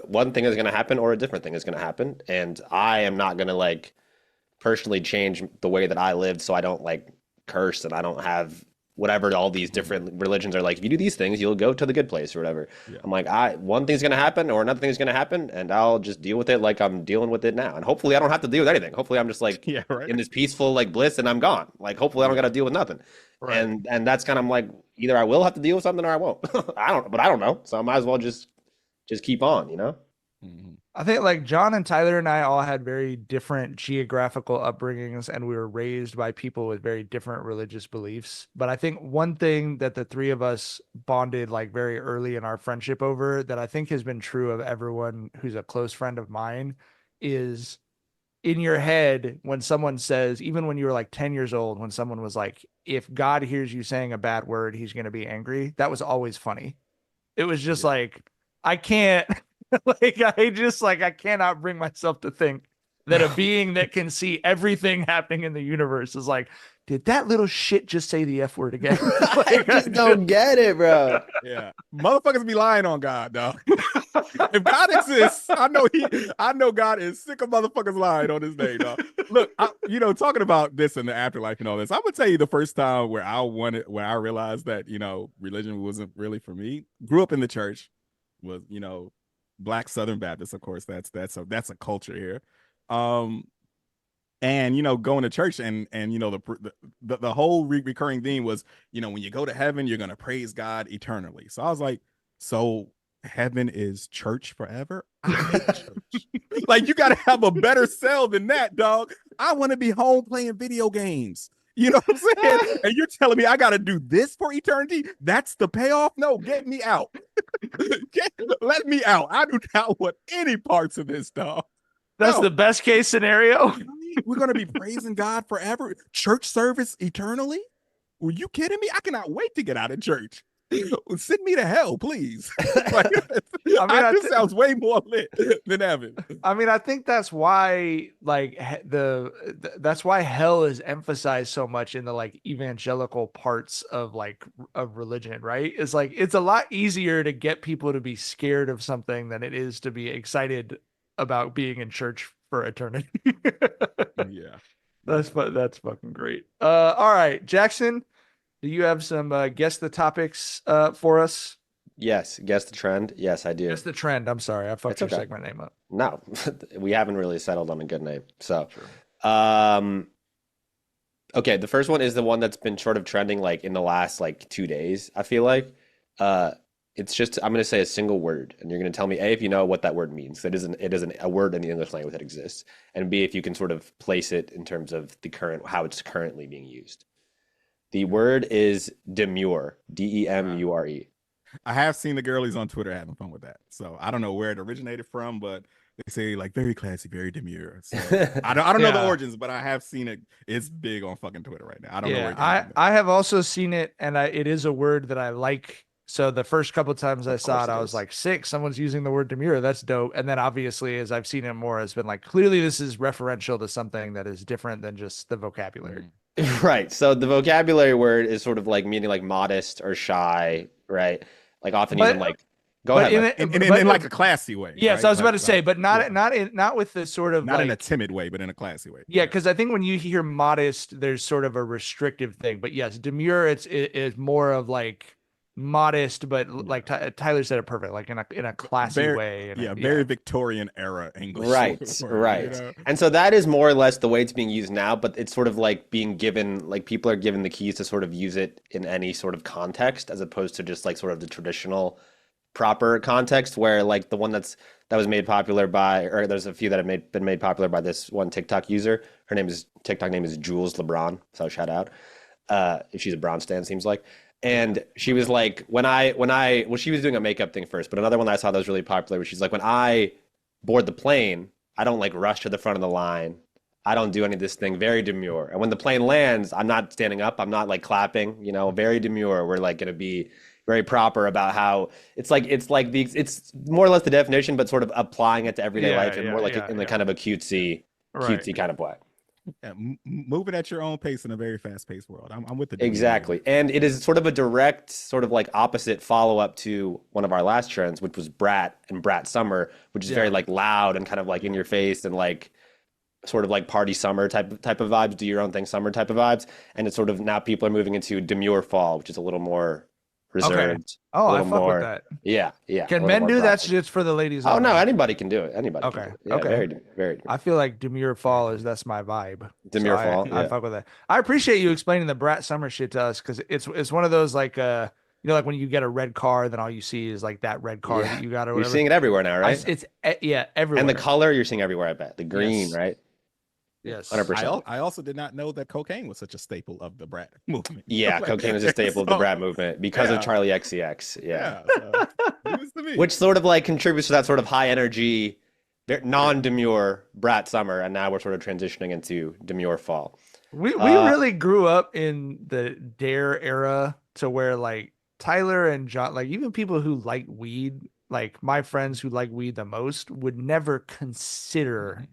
one thing is gonna happen, or a different thing is gonna happen, and I am not gonna like personally change the way that I lived, so I don't like curse and I don't have whatever all these different religions are like, if you do these things you'll go to the good place or whatever. I'm like, one thing's gonna happen or another thing's gonna happen, and I'll just deal with it like I'm dealing with it now, and hopefully I don't have to deal with anything. Hopefully I'm just like in this peaceful like bliss and I'm gone. Like hopefully I don't gotta deal with nothing. And that's kind of like, either I will have to deal with something or I won't. I don't know, so I might as well just keep on, I think like John and Tyler and I all had very different geographical upbringings, and we were raised by people with very different religious beliefs. But I think one thing that the three of us bonded like very early in our friendship over, that I think has been true of everyone who's a close friend of mine, is in your head when someone says, even when you were like 10 years old, when someone was like, if God hears you saying a bad word, he's going to be angry. That was always funny. It was just like, I can't. Like I cannot bring myself to think that a being that can see everything happening in the universe is like, did that little shit just say the F word again? Like, I just don't get it, bro. Yeah, motherfuckers be lying on God, dog. If God exists, I know God is sick of motherfuckers lying on his name, dog. Look, talking about this in the afterlife and all this, I'm gonna tell you the first time where I realized that religion wasn't really for me. Grew up in the church, was Black Southern Baptist, of course. That's a culture here, and going to church and the whole recurring theme was when you go to heaven you're gonna praise God eternally. So I was like, So heaven is church forever. I hate church. Like, you got to have a better sell than that, dog. I want to be home playing video games. You know what I'm saying? And you're telling me I got to do this for eternity? That's the payoff? No, get me out. Let me out. I do not want any parts of this, dog. That's No. the best case scenario. We're going to be praising God forever. Church service eternally? Were you kidding me? I cannot wait to get out of church. Send me to hell, please. Like, this sounds way more lit than heaven. I mean, I think that's why, like, that's why hell is emphasized so much in the like evangelical parts of religion, right? It's like it's a lot easier to get people to be scared of something than it is to be excited about being in church for eternity. Yeah, that's fucking great. All right, Jackson. Do you have some guess the topics for us? Yes. Guess the trend. Yes, I do. Guess the trend. I'm sorry. I fucked It's your okay. segment name up. No, we haven't really settled on a good name. So, Sure. okay, the first one is the one that's been sort of trending like in the last like 2 days, I feel like. It's just I'm going to say a single word, and you're going to tell me A, if you know what that word means. It isn't a word in the English language that exists, and B, if you can sort of place it in terms of how it's currently being used. The word is demure, Demure. I have seen the girlies on Twitter having fun with that. So I don't know where it originated from, but they say like very classy, very demure. So I don't know the origins, but I have seen it. It's big on fucking Twitter right now. I don't know where it came from. I have also seen it, and it is a word that I like. So the first couple of times I saw it, I was like, sick, someone's using the word demure. That's dope. And then obviously, as I've seen it more, it's been like, clearly this is referential to something that is different than just the vocabulary. Right. So the vocabulary word is sort of like meaning like modest or shy, right? Like often using like, go ahead. In like a classy way. Yes, right? I was about to Like, say, but not with the sort of not in a timid way, but in a classy way. Yeah, because I think when you hear modest, there's sort of a restrictive thing. But yes, demure, it's more of like modest, but like Tyler said it perfect, like in a classy way. Very Victorian era English. Right, word, right. You know? And so that is more or less the way it's being used now, but it's sort of like being given, like people are given the keys to sort of use it in any sort of context, as opposed to just like sort of the traditional proper context where like the one that was made popular by, or there's a few that have been made popular by this one TikTok user. Her TikTok name is Jules LeBron. So shout out. If she's a Brown stan, seems like. And she was like, she was doing a makeup thing first, but another one that I saw that was really popular, where she's like, when I board the plane, I don't like rush to the front of the line. I don't do any of this thing, very demure. And when the plane lands, I'm not standing up. I'm not like clapping, very demure. We're like going to be very proper about how it's more or less the definition, but sort of applying it to everyday life and more like in the kind of a cutesy kind of way. Yeah, moving at your own pace in a very fast-paced world. I'm with the exactly, and it is sort of a direct, sort of like opposite follow-up to one of our last trends, which was Brat and Brat Summer, which is very like loud and kind of like in your face and like sort of like party summer type of vibes, do your own thing summer type of vibes, and it's sort of now people are moving into Demure Fall, which is a little more reserved. Okay. Oh, I fuck with that. Yeah. Can men do that? Just for the ladies? Oh no, anybody can do it. Anybody. Okay. Can do it. Yeah, okay. Very, very. I feel like Demure Fall that's my vibe. Demure Fall. I fuck with that. I appreciate you explaining the Brat Summer shit to us, because it's one of those like like when you get a red car, then all you see is like that red car that you got or whatever. You're seeing it everywhere now, right? It's everywhere. And the color you're seeing everywhere, I bet. The green, right? Yes, 100%. I also did not know that cocaine was such a staple of the Brat movement. Yeah, cocaine is a staple of the Brat movement because of Charlie XCX. Yeah. Which sort of like contributes to that sort of high energy, non-demure Brat Summer, and now we're sort of transitioning into Demure Fall. We really grew up in the Dare era, to where like Tyler and John, like even people who like weed, like my friends who like weed the most, would never consider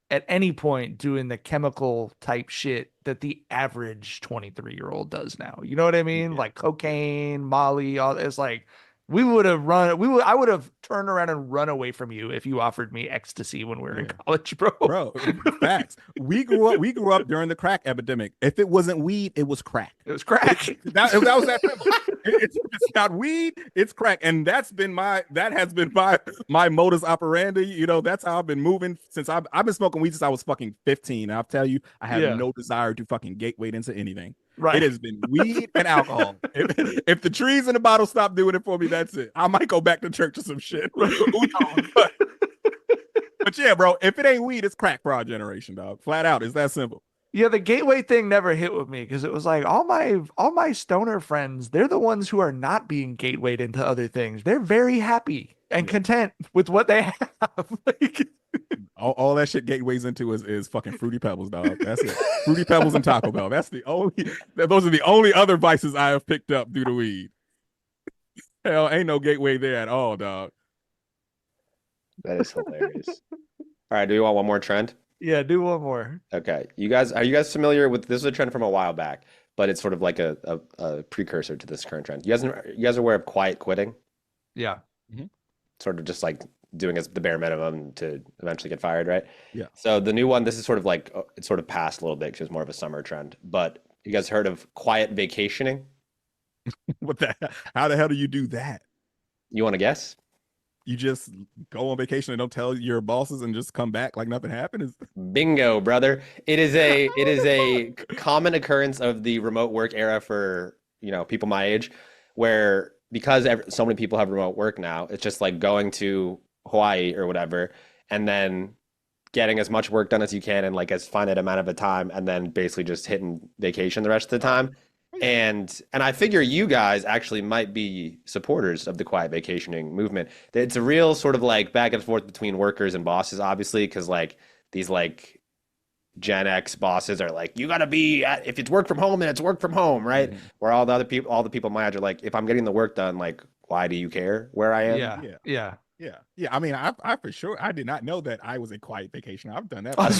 at any point doing the chemical type shit that the average 23-year-old does now. You know what I mean? Yeah. Like cocaine, Molly, all it's like I would have turned around and run away from you if you offered me ecstasy when we were in college, bro. Bro, facts. We grew up during the crack epidemic. If it wasn't weed, it was crack. It was crack. That was that simple. It's not weed, it's crack. And that has been my modus operandi. You know, that's how I've been moving since I've been smoking weed since I was fucking 15. And I'll tell you, I have no desire to fucking gateway into anything. Right. It has been weed and alcohol. If the trees in the bottle stop doing it for me, that's it. I might go back to church or some shit. Who knows? But yeah, bro, if it ain't weed, it's crack for our generation, dog. Flat out. It's that simple. Yeah, the gateway thing never hit with me because it was like all my stoner friends, they're the ones who are not being gatewayed into other things. They're very happy and content with what they have. Like, all that shit gateways into is fucking Fruity Pebbles, dog. That's it. Fruity Pebbles and Taco Bell. Those are the only other vices I have picked up due to weed. Hell, ain't no gateway there at all, dog. That is hilarious. All right, do we want one more trend? yeah, do one more. Okay. Are you guys familiar with this? Is a trend from a while back, but it's sort of like a precursor to this current trend. You guys are aware of quiet quitting? Yeah. Sort of just like doing the bare minimum to eventually get fired, right? Yeah. So the new one, this is sort of like it's sort of passed a little bit because it's more of a summer trend. But you guys heard of quiet vacationing? How the hell do you do that? You want to guess? You just go on vacation and don't tell your bosses and just come back like nothing happened? Bingo, brother. It is a common occurrence of the remote work era for, people my age, where because so many people have remote work now, it's just like going to Hawaii or whatever, and then getting as much work done as you can in like as finite amount of a time, and then basically just hitting vacation the rest of the time. And I figure you guys actually might be supporters of the quiet vacationing movement. It's a real sort of like back and forth between workers and bosses, obviously, because like these like Gen X bosses are like, you gotta be if it's work from home, then it's work from home, right? Mm-hmm. Where all the people my age are like, if I'm getting the work done, like, why do you care where I am? Yeah. I mean, I for sure, I did not know that I was a quiet vacationer. I've done that. I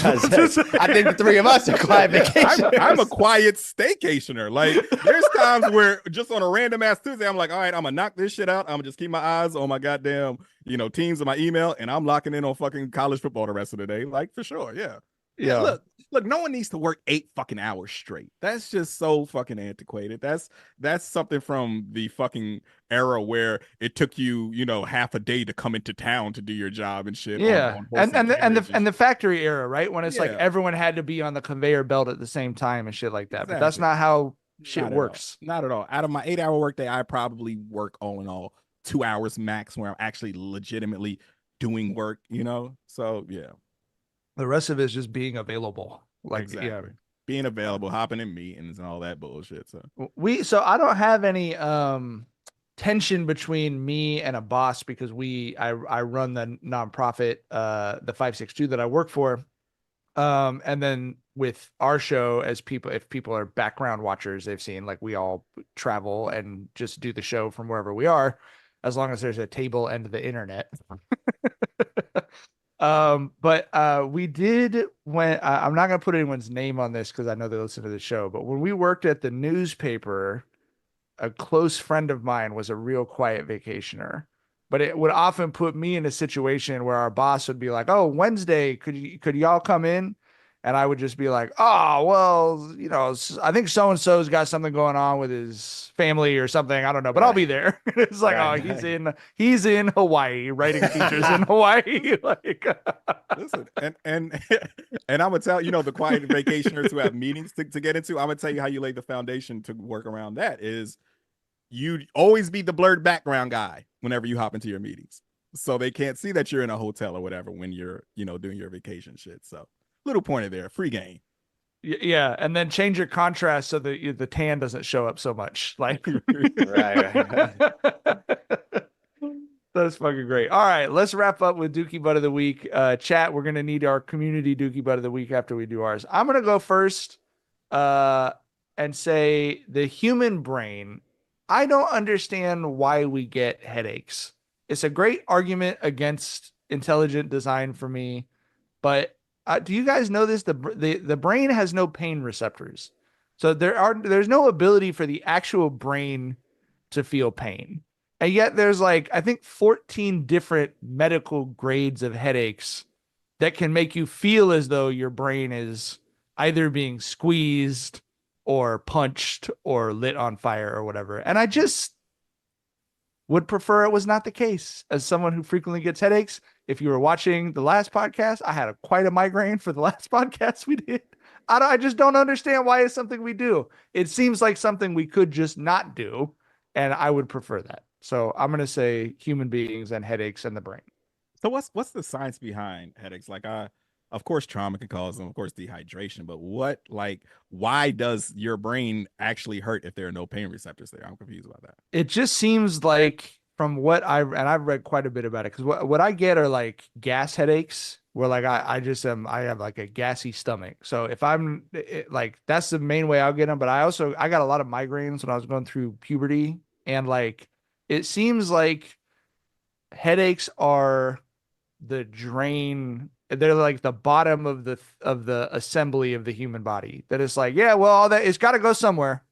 think the three of us are quiet vacationers. I'm a quiet staycationer. Like, there's times where just on a random ass Tuesday, I'm like, all right, I'm gonna knock this shit out. I'm gonna just keep my eyes on my goddamn, Teams and my email, and I'm locking in on fucking college football the rest of the day. Like, for sure, yeah. Look, no one needs to work 8 fucking hours straight. That's just so fucking antiquated. That's something from the fucking era where it took you, half a day to come into town to do your job and shit. Yeah. And the factory era, right? When it's like everyone had to be on the conveyor belt at the same time and shit like that. Exactly. But that's not how shit works. Not at all. Out of my 8-hour workday, I probably work all in all 2 hours max where I'm actually legitimately doing work, So yeah. The rest of it is just being available. Like, exactly. Being available, hopping in meetings and all that bullshit. So I don't have any tension between me and a boss because I run the nonprofit, the 562 that I work for. And then with our show, if people are background watchers, they've seen like we all travel and just do the show from wherever we are, as long as there's a table and the internet. But we did when I'm not going to put anyone's name on this because I know they listen to the show, but when we worked at the newspaper, a close friend of mine was a real quiet vacationer, but it would often put me in a situation where our boss would be like, "Oh, Wednesday, could y'all come in?" And I would just be like, "Oh, well, I think so-and-so's got something going on with his family or something. I don't know, but I'll be there." It's like, "Oh, he's in Hawaii, writing features in Hawaii." Like, listen, and I'm gonna tell the quiet vacationers who have meetings to get into. I'm gonna tell you how you lay the foundation to work around that is you always be the blurred background guy whenever you hop into your meetings, so they can't see that you're in a hotel or whatever when you're doing your vacation shit. So. Little pointer there, free game. Yeah, and then change your contrast so that the tan doesn't show up so much. Like, right. That's fucking great. All right, let's wrap up with Dookie Butt of the Week. Chat, we're gonna need our community Dookie Butt of the Week after we do ours. I'm gonna go first, and say the human brain. I don't understand why we get headaches. It's a great argument against intelligent design for me, but. Do you guys know this? The brain has no pain receptors. So there's no ability for the actual brain to feel pain. And yet there's like, I think 14 different medical grades of headaches that can make you feel as though your brain is either being squeezed or punched or lit on fire or whatever. And I just would prefer it was not the case. As someone who frequently gets headaches, if you were watching the last podcast, I had quite a migraine for the last podcast we did. I just don't understand why it's something we do. It seems like something we could just not do, and I would prefer that. So I'm going to say human beings and headaches and the brain. So what's the science behind headaches? Like, of course, trauma can cause them, of course, dehydration, but why does your brain actually hurt if there are no pain receptors there? I'm confused about that. It just seems like from what I've read quite a bit about it, because what I get are like gas headaches where like I have like a gassy stomach. So if I'm like, that's the main way I'll get them. But I got a lot of migraines when I was going through puberty, and like, it seems like headaches are the drain. They're like the bottom of the assembly of the human body. That it's like, yeah, well, all that, it's got to go somewhere.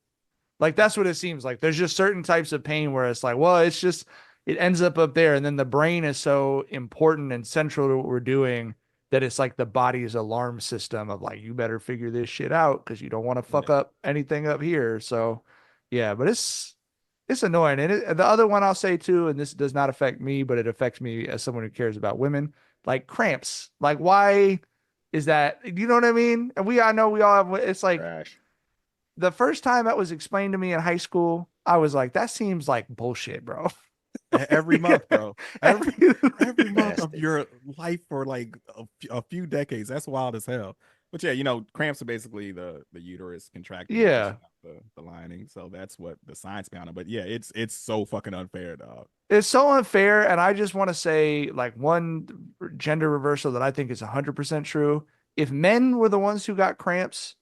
Like, that's what it seems like. There's just certain types of pain where it's like, well, it's just, it ends up there. And then the brain is so important and central to what we're doing that it's like the body's alarm system of like, you better figure this shit out because you don't want to fuck up anything up here. So yeah, but it's annoying. And the other one I'll say too, and this does not affect me, but it affects me as someone who cares about women, like cramps. Like, why is that? You know what I mean? And I know we all have, it's like, Trash. the first time that was explained to me in high school, I was like, that seems like bullshit, bro. Every month, bro. Every month of Nasty. your life for like a few decades. That's wild as hell. But yeah, cramps are basically the uterus contracting. Yeah. The lining. So that's what the science behind it. But yeah, it's so fucking unfair, dog. It's so unfair. And I just want to say, like, one gender reversal that I think is 100% true. If men were the ones who got cramps,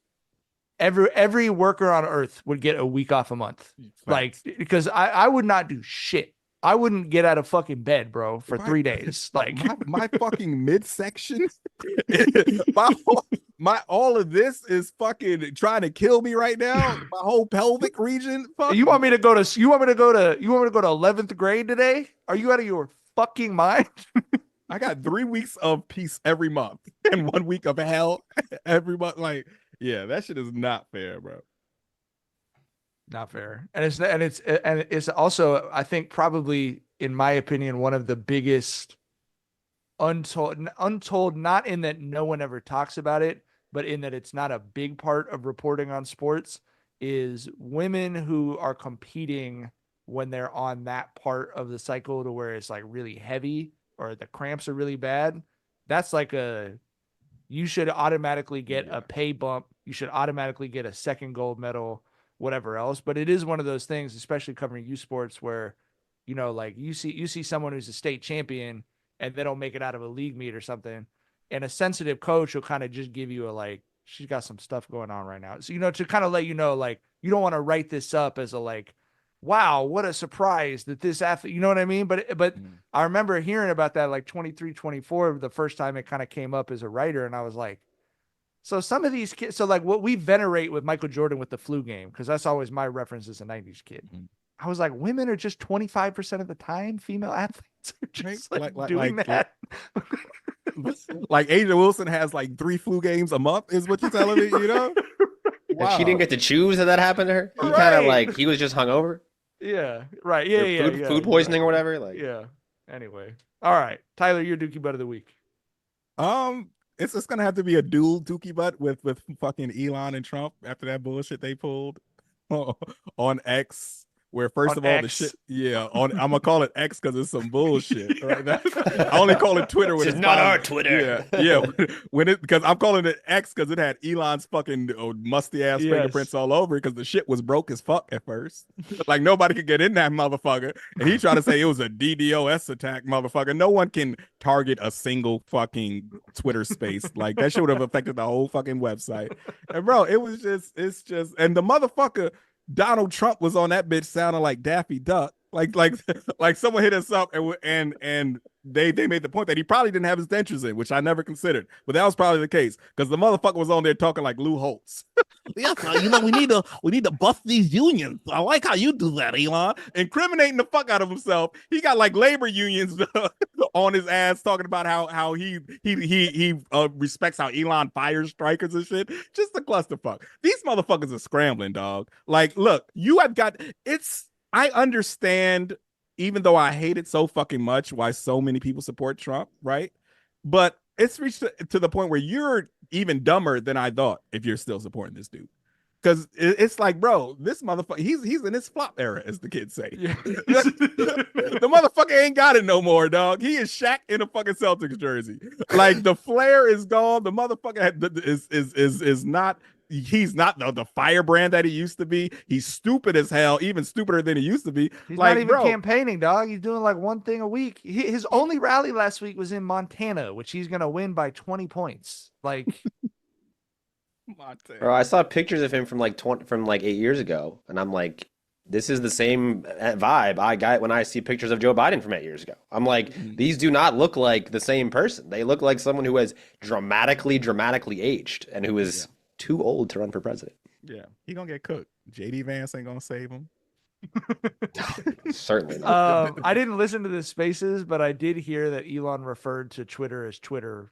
every worker on earth would get a week off a month. Like, because I would not do shit. I wouldn't get out of fucking bed, bro, for 3 days. Like, my fucking midsection, my all of this is fucking trying to kill me right now. My whole pelvic region. You want me to go to 11th grade today? Are you out of your fucking mind? I got 3 weeks of peace every month and 1 week of hell every month. Like, yeah, that shit is not fair, bro. Not fair. And it's also, I think, probably, in my opinion, one of the biggest untold, not in that no one ever talks about it, but in that it's not a big part of reporting on sports, is women who are competing when they're on that part of the cycle to where it's like really heavy or the cramps are really bad. That's like you should automatically get a pay bump. You should automatically get a second gold medal, whatever else. But it is one of those things, especially covering youth sports, where, like, you see someone who's a state champion and they don't make it out of a league meet or something, and a sensitive coach will kind of just give you a, like, she's got some stuff going on right now. So, to kind of let you know, like, you don't want to write this up as a, like, wow, what a surprise that this athlete, you know what I mean? But I remember hearing about that, like 23, 24, the first time it kind of came up as a writer. And I was like, so some of these kids, so like what we venerate with Michael Jordan with the flu game, because that's always my reference as a 90s kid. I was like, women are just 25% of the time female athletes are just doing that. Like Asia Wilson has like 3 flu games a month is what you're telling me, Wow. And she didn't get to choose that happened to her. He kind of like, he was just hungover. Yeah. Right. Yeah. Food poisoning or whatever. Like, yeah. Anyway. All right. Tyler, your Dookie butt of the week. It's just gonna have to be a dual Dookie butt with fucking Elon and Trump after that bullshit they pulled on X. Where first of all, the shit, I'm gonna call it X because it's some bullshit. Right? I only call it Twitter when it's not our Twitter. Yeah. Because I'm calling it X because it had Elon's fucking musty ass fingerprints all over it because the shit was broke as fuck at first. Like nobody could get in that motherfucker, and he tried to say it was a DDoS attack, motherfucker. No one can target a single fucking Twitter space. Like that shit would have affected the whole fucking website. And bro, it's just, and the motherfucker. Donald Trump was on that bitch sounding like Daffy Duck, like someone hit us up and they made the point that he probably didn't have his dentures in, which I never considered, but that was probably the case because the motherfucker was on there talking like Lou Holtz. Yes, we need to bust these unions. I like how you do that, Elon. Incriminating the fuck out of himself. He got like labor unions on his ass talking about how he respects how Elon fires strikers and shit. Just a clusterfuck. These motherfuckers are scrambling, dog. Like, look, I understand, even though I hate it so fucking much, why so many people support Trump, right? But it's reached to the point where you're even dumber than I thought if you're still supporting this dude. Because it's like, bro, this motherfucker, he's in his flop era, as the kids say. Yeah. The motherfucker ain't got it no more, dog. He is Shaq in a fucking Celtics jersey. Like, the flair is gone. The motherfucker is not. He's not the firebrand that he used to be. He's stupid as hell, even stupider than he used to be. He's like, not even campaigning, dog. He's doing like one thing a week. His only rally last week was in Montana, which he's gonna win by 20 points. Like, Montana. Bro, I saw pictures of him from like 8 years ago, and I'm like, this is the same vibe I got when I see pictures of Joe Biden from 8 years ago. I'm like, these do not look like the same person. They look like someone who has dramatically aged and who is too old to run for president. Yeah, he gonna get cooked. JD Vance ain't gonna save him. Certainly not. I didn't listen to the spaces, but I did hear that Elon referred to Twitter as Twitter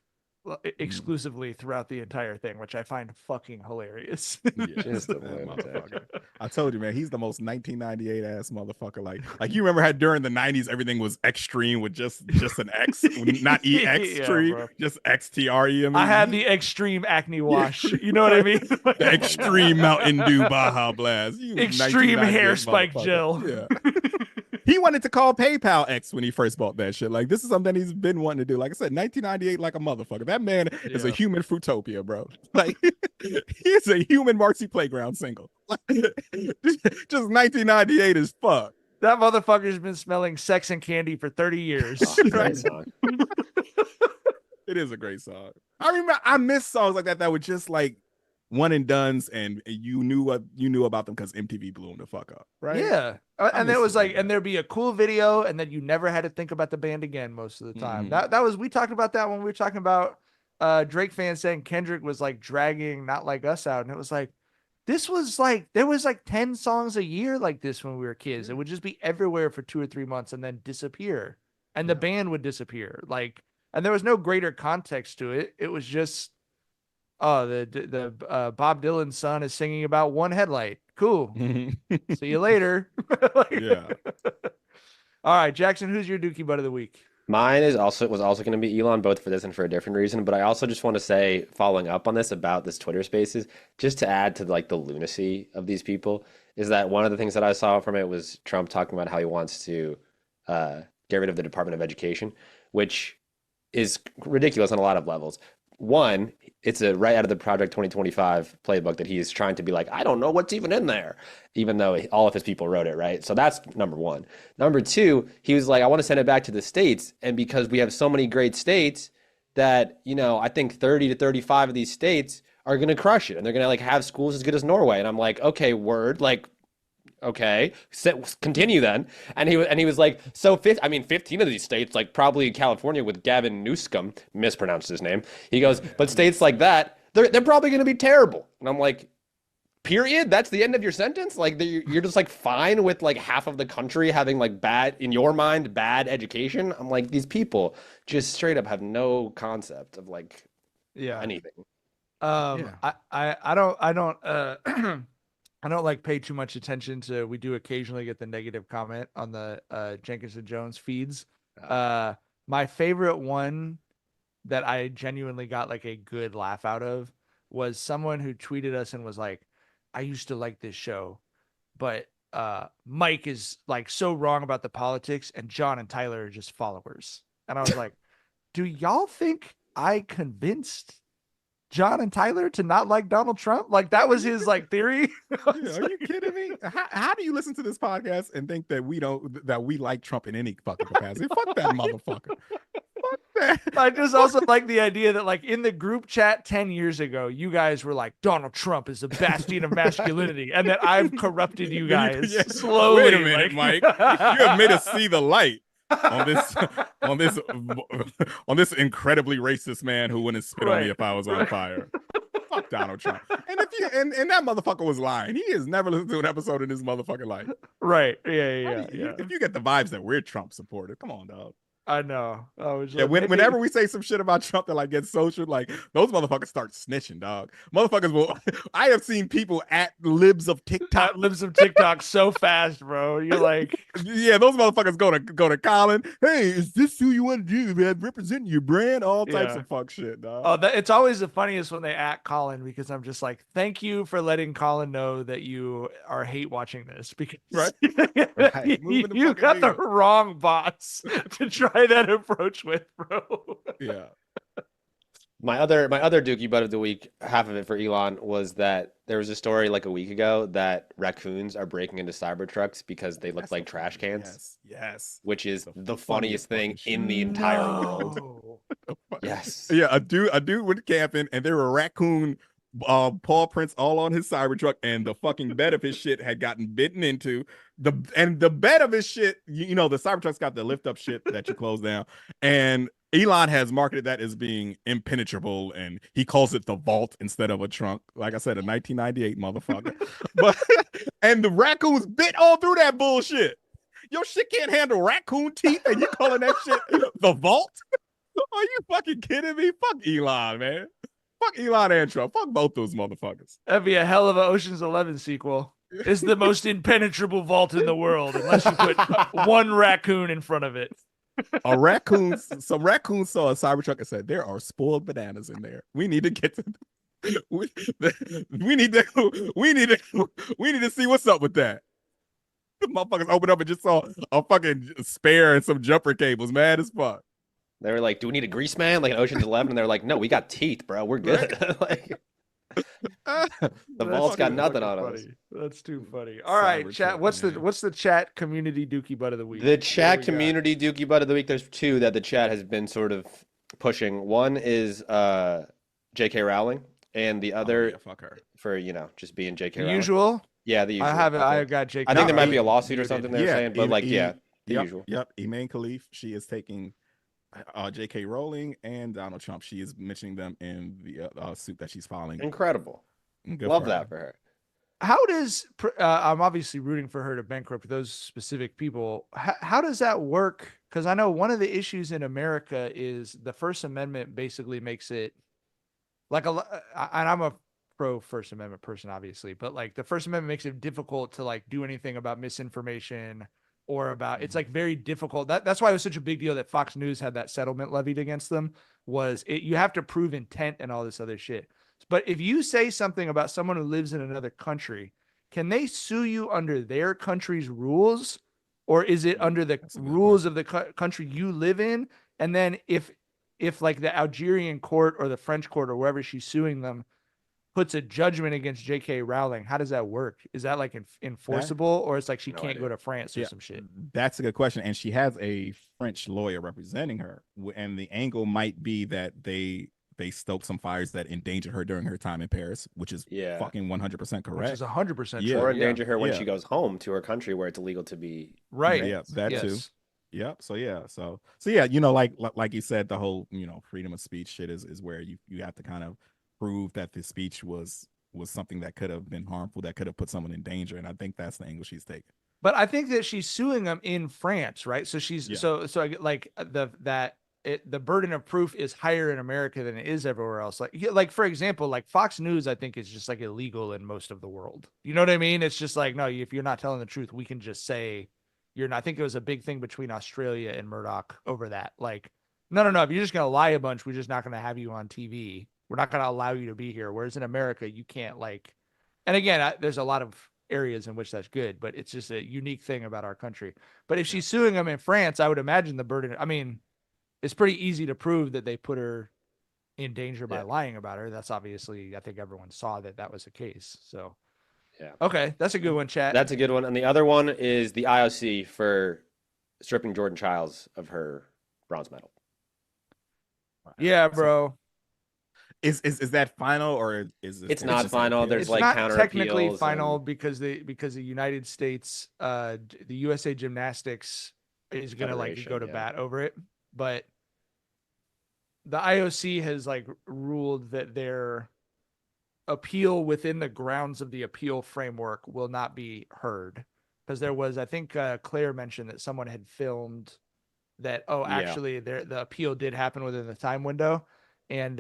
exclusively throughout the entire thing, which I find fucking hilarious. Just a motherfucker. I told you, man, he's the most 1998 ass motherfucker. Like you remember how during the 90s everything was extreme with just an X, not EX tree, just XTREM. I had the extreme acne wash. You know what I mean? The extreme Mountain Dew Baja Blast. Extreme hair spike gel. Yeah. He wanted to call PayPal X when he first bought that shit. Like, this is something he's been wanting to do. Like I said, 1998, like a motherfucker. That man is a human Fruitopia, bro. Like, he's a human Marcy Playground single. Just 1998 is fuck. That motherfucker's been smelling sex and candy for 30 years. Great song. It is a great song. I miss songs like that would just like one and dones, and you knew about them because MTV blew them the fuck up, right? Yeah, and there was like, and there'd be a cool video, and then you never had to think about the band again most of the time. That was, we talked about that when we were talking about Drake fans saying Kendrick was like dragging Not Like Us out, and it was like, this was like, there was like 10 songs a year like this when we were kids. It would just be everywhere for 2 or 3 months and then disappear, and the band would disappear. Like, and there was no greater context to it. It was just, oh, the Bob Dylan's son is singing about one headlight. Cool. See you later. Yeah. All right, Jackson, who's your Dookie Butt of the week? Mine was also going to be Elon, both for this and for a different reason. But I also just want to say, following up on this about this Twitter Spaces, just to add to like the lunacy of these people, is that one of the things that I saw from it was Trump talking about how he wants to get rid of the Department of Education, which is ridiculous on a lot of levels. One, it's a right out of the Project 2025 playbook that he's trying to be like, I don't know what's even in there, even though all of his people wrote it, right? So that's number one. Number two, he was like, I want to send it back to the states. And because we have so many great states that, you know, I think 30 to 35 of these states are going to crush it. And they're going to like have schools as good as Norway. And I'm like, okay, word, like, okay, continue then. And he was like, so 15 of these states, like probably California with Gavin Newsom, mispronounced his name. He goes, but states like that, they're probably going to be terrible. And I'm like, period? That's the end of your sentence? Like, you're just like fine with like half of the country having like bad, in your mind, bad education? I'm like, these people just straight up have no concept of like anything. I don't like pay too much attention to, we do occasionally get the negative comment on the Jenkins and Jones feeds. My favorite one that I genuinely got like a good laugh out of was someone who tweeted us and was like, I used to like this show, but Mike is like so wrong about the politics and John and Tyler are just followers. And I was like, do y'all think I convinced John and Tyler to not like Donald Trump? Like, that was his like theory. Are you kidding me? How do you listen to this podcast and think that we like Trump in any fucking capacity? Fuck that motherfucker. Fuck that. I just also like the idea that like in the group chat 10 years ago, you guys were like, Donald Trump is a bastion of masculinity, and that I've corrupted you guys slowly. Wait a minute, Mike. You have made us see the light. on this on this on this incredibly racist man who wouldn't spit on me if I was on fire. Fuck Donald Trump. And if you and that motherfucker was lying. He has never listened to an episode in his motherfucking life. Right. Yeah. If you get the vibes that we're Trump supported, come on, dog. I know. Whenever we say some shit about Trump that like gets social, like those motherfuckers start snitching, dog. Motherfuckers will. I have seen people at libs of TikTok, so fast, bro. You're like, yeah, those motherfuckers go to Colin. Hey, is this who you want to do, man? Representing your brand, all types of fuck shit, dog. It's always the funniest when they at Colin, because I'm just like, thank you for letting Colin know that you are hate watching this, because right. you got the wrong boss to try that approach with, bro. Yeah. My other Dookie butt of the week, half of it for Elon, was that there was a story like a week ago that raccoons are breaking into Cybertrucks because they look like trash cans. Yes. Which is the funniest thing in the entire world. Yes. Yeah, a dude went camping and there were raccoon paw prints all on his Cybertruck, and the fucking bed of his shit had gotten bitten into. The bed of his shit, the Cybertruck's got the lift up shit that you close down, and Elon has marketed that as being impenetrable, and he calls it the vault instead of a trunk. Like I said, a 1998 motherfucker. But and the raccoons bit all through that bullshit. Your shit can't handle raccoon teeth, and you calling that shit the vault? Are you fucking kidding me? Fuck Elon, man. Fuck Elon and Trump. Fuck both those motherfuckers. That'd be a hell of an Ocean's 11 sequel. It's the most impenetrable vault in the world, unless you put one raccoon in front of it. Some raccoons saw a Cybertruck and said, "There are spoiled bananas in there. We need to get to. We need to see what's up with that." The motherfuckers opened up and just saw a fucking spare and some jumper cables. Mad as fuck. They were like, "Do we need a grease man like an Ocean's 11?" And they're like, "No, we got teeth, bro. We're good." Like, the vault's got nothing on us. That's too funny. All right, chat. What's the chat community Dookie butt of the week? The chat community Dookie butt of the week. There's two that the chat has been sort of pushing. One is J.K. Rowling, and the other fuck her for just being J.K. The Rowling. Usual. Yeah, the usual. I got J.K. I think there might be a lawsuit or something they're saying, but the usual. Yep. Iman Khalif. She is taking J.K. Rowling and Donald Trump. She is mentioning them in the suit that she's filing. Incredible. Love that for her. How does I'm obviously rooting for her to bankrupt those specific people. How does that work? Because I know one of the issues in America is the First Amendment basically makes it like and I'm a pro First Amendment person, obviously, but like the First Amendment makes it difficult to like do anything about misinformation or about it's like very difficult. That's why it was such a big deal that Fox News had that settlement levied against them. You have to prove intent and all this other shit. But if you say something about someone who lives in another country, can they sue you under their country's rules, or is it under the rules of the country you live in? And then if like the Algerian court or the French court or wherever she's suing them puts a judgment against J.K. Rowling, how does that work? Is that like enforceable, or it's like she can't go to France or some shit? That's a good question. And she has a French lawyer representing her, and the angle might be that they stoked some fires that endangered her during her time in Paris, which is fucking 100% correct. Which is 100% true. Or endanger her when she goes home to her country where it's illegal to be. Right. Yeah, that too. Yep. So like you said, the whole freedom of speech shit is where you have to kind of prove that the speech was something that could have been harmful, that could have put someone in danger, and I think that's the angle she's taking. But I think that she's suing them in France, right? So she's the burden of proof is higher in America than it is everywhere else. Like for example, like Fox News, I think is just like illegal in most of the world. You know what I mean? It's just like, no, if you're not telling the truth, we can just say you're not. I think it was a big thing between Australia and Murdoch over that. Like, no, if you're just going to lie a bunch, we're just not going to have you on TV. We're not going to allow you to be here. Whereas in America, you can't and again, there's a lot of areas in which that's good, but it's just a unique thing about our country. But if she's suing them in France, I would imagine the burden, it's pretty easy to prove that they put her in danger by lying about her. That's obviously, I think everyone saw that was the case. So, okay, that's a good one, chat. That's a good one. And the other one is the IOC for stripping Jordan Childs of her bronze medal. Yeah, bro. Is that final, or is it? It's not final. There's it's not counter technically appeals final because the United States, the USA Gymnastics is gonna like go to Federation, yeah. bat over it. But the IOC has like ruled that their appeal within the grounds of the appeal framework will not be heard, because there was, I think Claire mentioned that someone had filmed that, oh, Yeah. actually the appeal did happen within the time window, and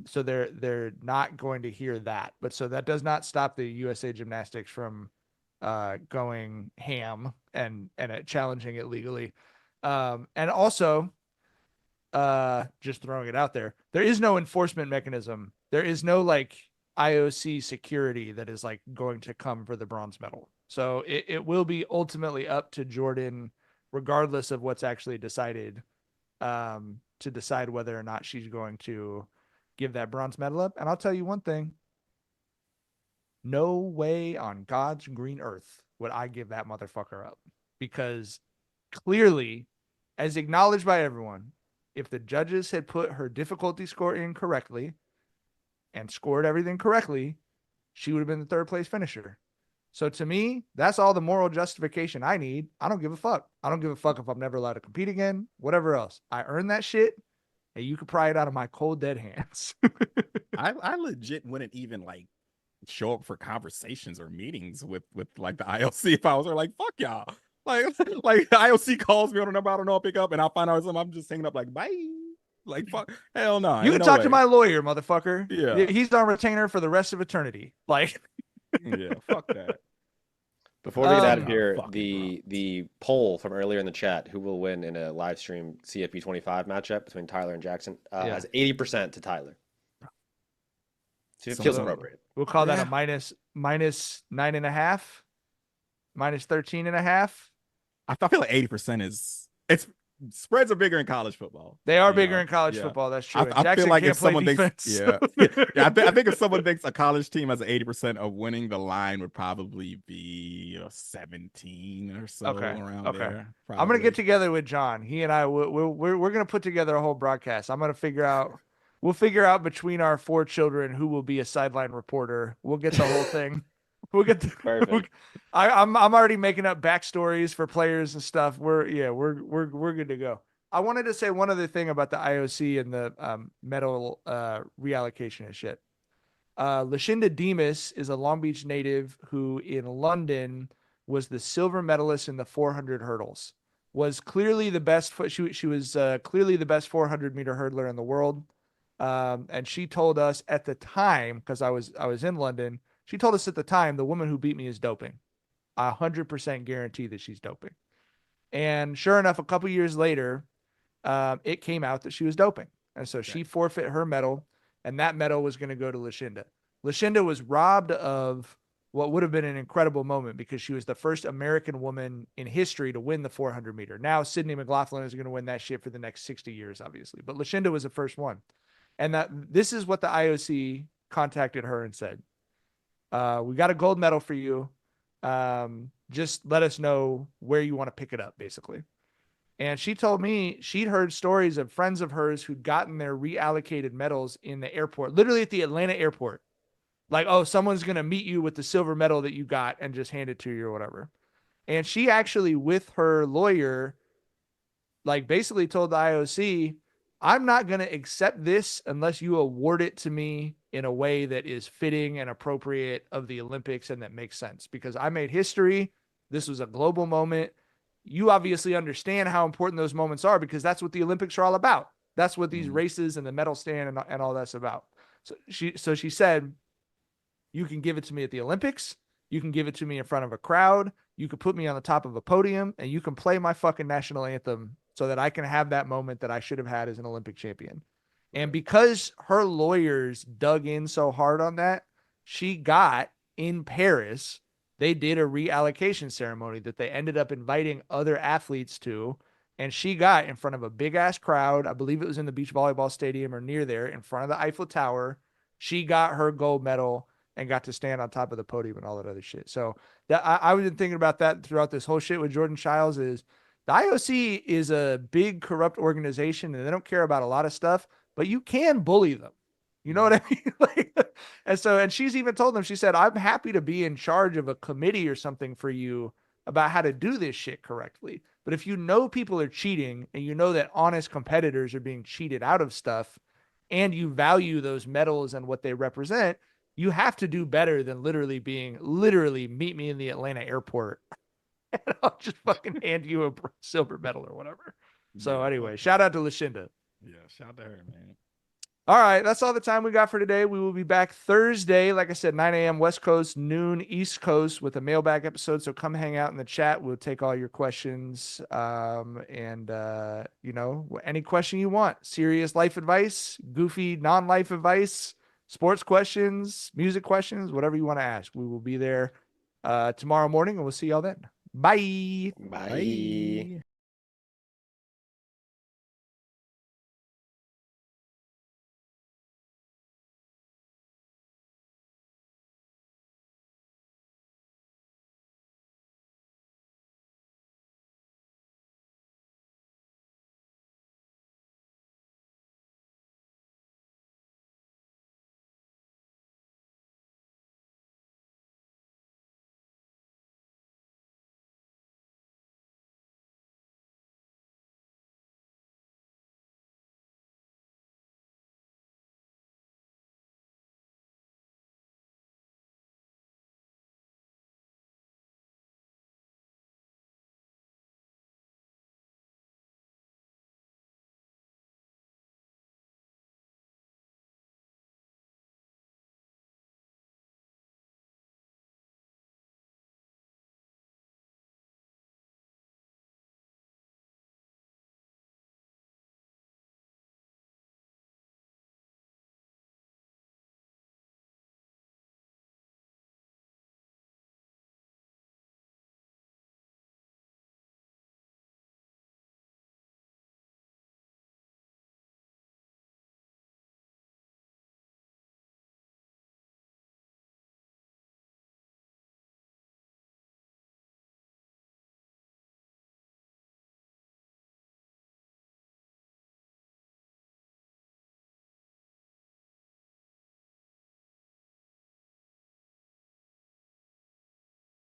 so they're not going to hear that. But so that does not stop the USA Gymnastics from going ham and challenging it legally. And also, just throwing it out there is no enforcement mechanism. There is no like IOC security that is like going to come for the bronze medal. So it will be ultimately up to Jordan, regardless of what's actually decided, to decide whether or not she's going to give that bronze medal up. And I'll tell you one thing: no way on God's green earth would I give that motherfucker up, because clearly, as acknowledged by everyone, if the judges had put her difficulty score in correctly and scored everything correctly, she would have been the third place finisher. So to me, that's all the moral justification I need. I don't give a fuck. I don't give a fuck if I'm never allowed to compete again, whatever else. I earned that shit, and you could pry it out of my cold, dead hands. I legit wouldn't even like show up for conversations or meetings with like the IOC if I was there. Like, fuck y'all. Like the IOC calls me on a number I don't know, I'll pick up, and I'll find out something. I'm just hanging up like, bye. Like, fuck, hell no. You can talk to my lawyer, motherfucker. Yeah. He's on retainer for the rest of eternity. Like, yeah, fuck that. Before we get out of no, here, fuck the poll from earlier in the chat, who will win in a live stream CFP 25 matchup between Tyler and Jackson, has 80% to Tyler. So it feels appropriate. we'll call that a minus 9.5, minus 13.5. I feel like 80% is spreads are bigger in college football. They are bigger in college football. That's true. I feel like can't if someone play thinks, defense. I think if someone thinks a college team has 80% of winning, the line would probably be 17 or so around there. Probably. I'm gonna get together with John. He and I, we're gonna put together a whole broadcast. I'm gonna figure out. We'll figure out between our 4 children who will be a sideline reporter. We'll get the whole thing. We'll get the Perfect. I'm already making up backstories for players and stuff. We're good to go. I wanted to say one other thing about the IOC and the medal reallocation and shit. Lashinda Demas is a Long Beach native who in London was the silver medalist in the 400 hurdles. Was clearly the best. She was clearly the best 400 meter hurdler in the world. And she told us at the time, because I was in London, she told us at the time, the woman who beat me is doping. 100% guarantee that she's doping. And sure enough, a couple years later, it came out that she was doping. And so she forfeit her medal, and that medal was going to go to Lashinda. Lashinda was robbed of what would have been an incredible moment, because she was the first American woman in history to win the 400 meter. Now, Sydney McLaughlin is going to win that shit for the next 60 years, obviously. But Lashinda was the first one. And this is what the IOC contacted her and said. We got a gold medal for you. Just let us know where you want to pick it up, basically. And she told me she'd heard stories of friends of hers who'd gotten their reallocated medals in the airport, literally at the Atlanta airport. Like, oh, someone's going to meet you with the silver medal that you got and just hand it to you or whatever. And she actually, with her lawyer, like basically told the IOC, I'm not going to accept this unless you award it to me in a way that is fitting and appropriate of the Olympics and that makes sense, because I made history. This was a global moment. You obviously understand how important those moments are, because that's what the Olympics are all about. That's what these races and the medal stand and all that's about. So she said, you can give it to me at the Olympics. You can give it to me in front of a crowd. You can put me on the top of a podium, and you can play my fucking national anthem so that I can have that moment that I should have had as an Olympic champion. And because her lawyers dug in so hard on that, she got in Paris, they did a reallocation ceremony that they ended up inviting other athletes to. And she got in front of a big ass crowd. I believe it was in the beach volleyball stadium or near there, in front of the Eiffel Tower. She got her gold medal and got to stand on top of the podium and all that other shit. So that I was thinking about that throughout this whole shit with Jordan Childs. Is the IOC is a big corrupt organization, and they don't care about a lot of stuff, but you can bully them. You know what I mean? Like, and she's even told them, she said, I'm happy to be in charge of a committee or something for you about how to do this shit correctly. But if you know people are cheating and you know that honest competitors are being cheated out of stuff and you value those medals and what they represent, you have to do better than literally meet me in the Atlanta airport and I'll just fucking hand you a silver medal or whatever. So anyway, shout out to Lucinda. Yeah, shout out to her, man. All right, that's all the time we got for today. We will be back Thursday, like I said, 9 a.m. West Coast, noon East Coast with a mailbag episode. So come hang out in the chat. We'll take all your questions. Any question you want, serious life advice, goofy non-life advice, sports questions, music questions, whatever you want to ask. We will be there tomorrow morning and we'll see y'all then. Bye. Bye.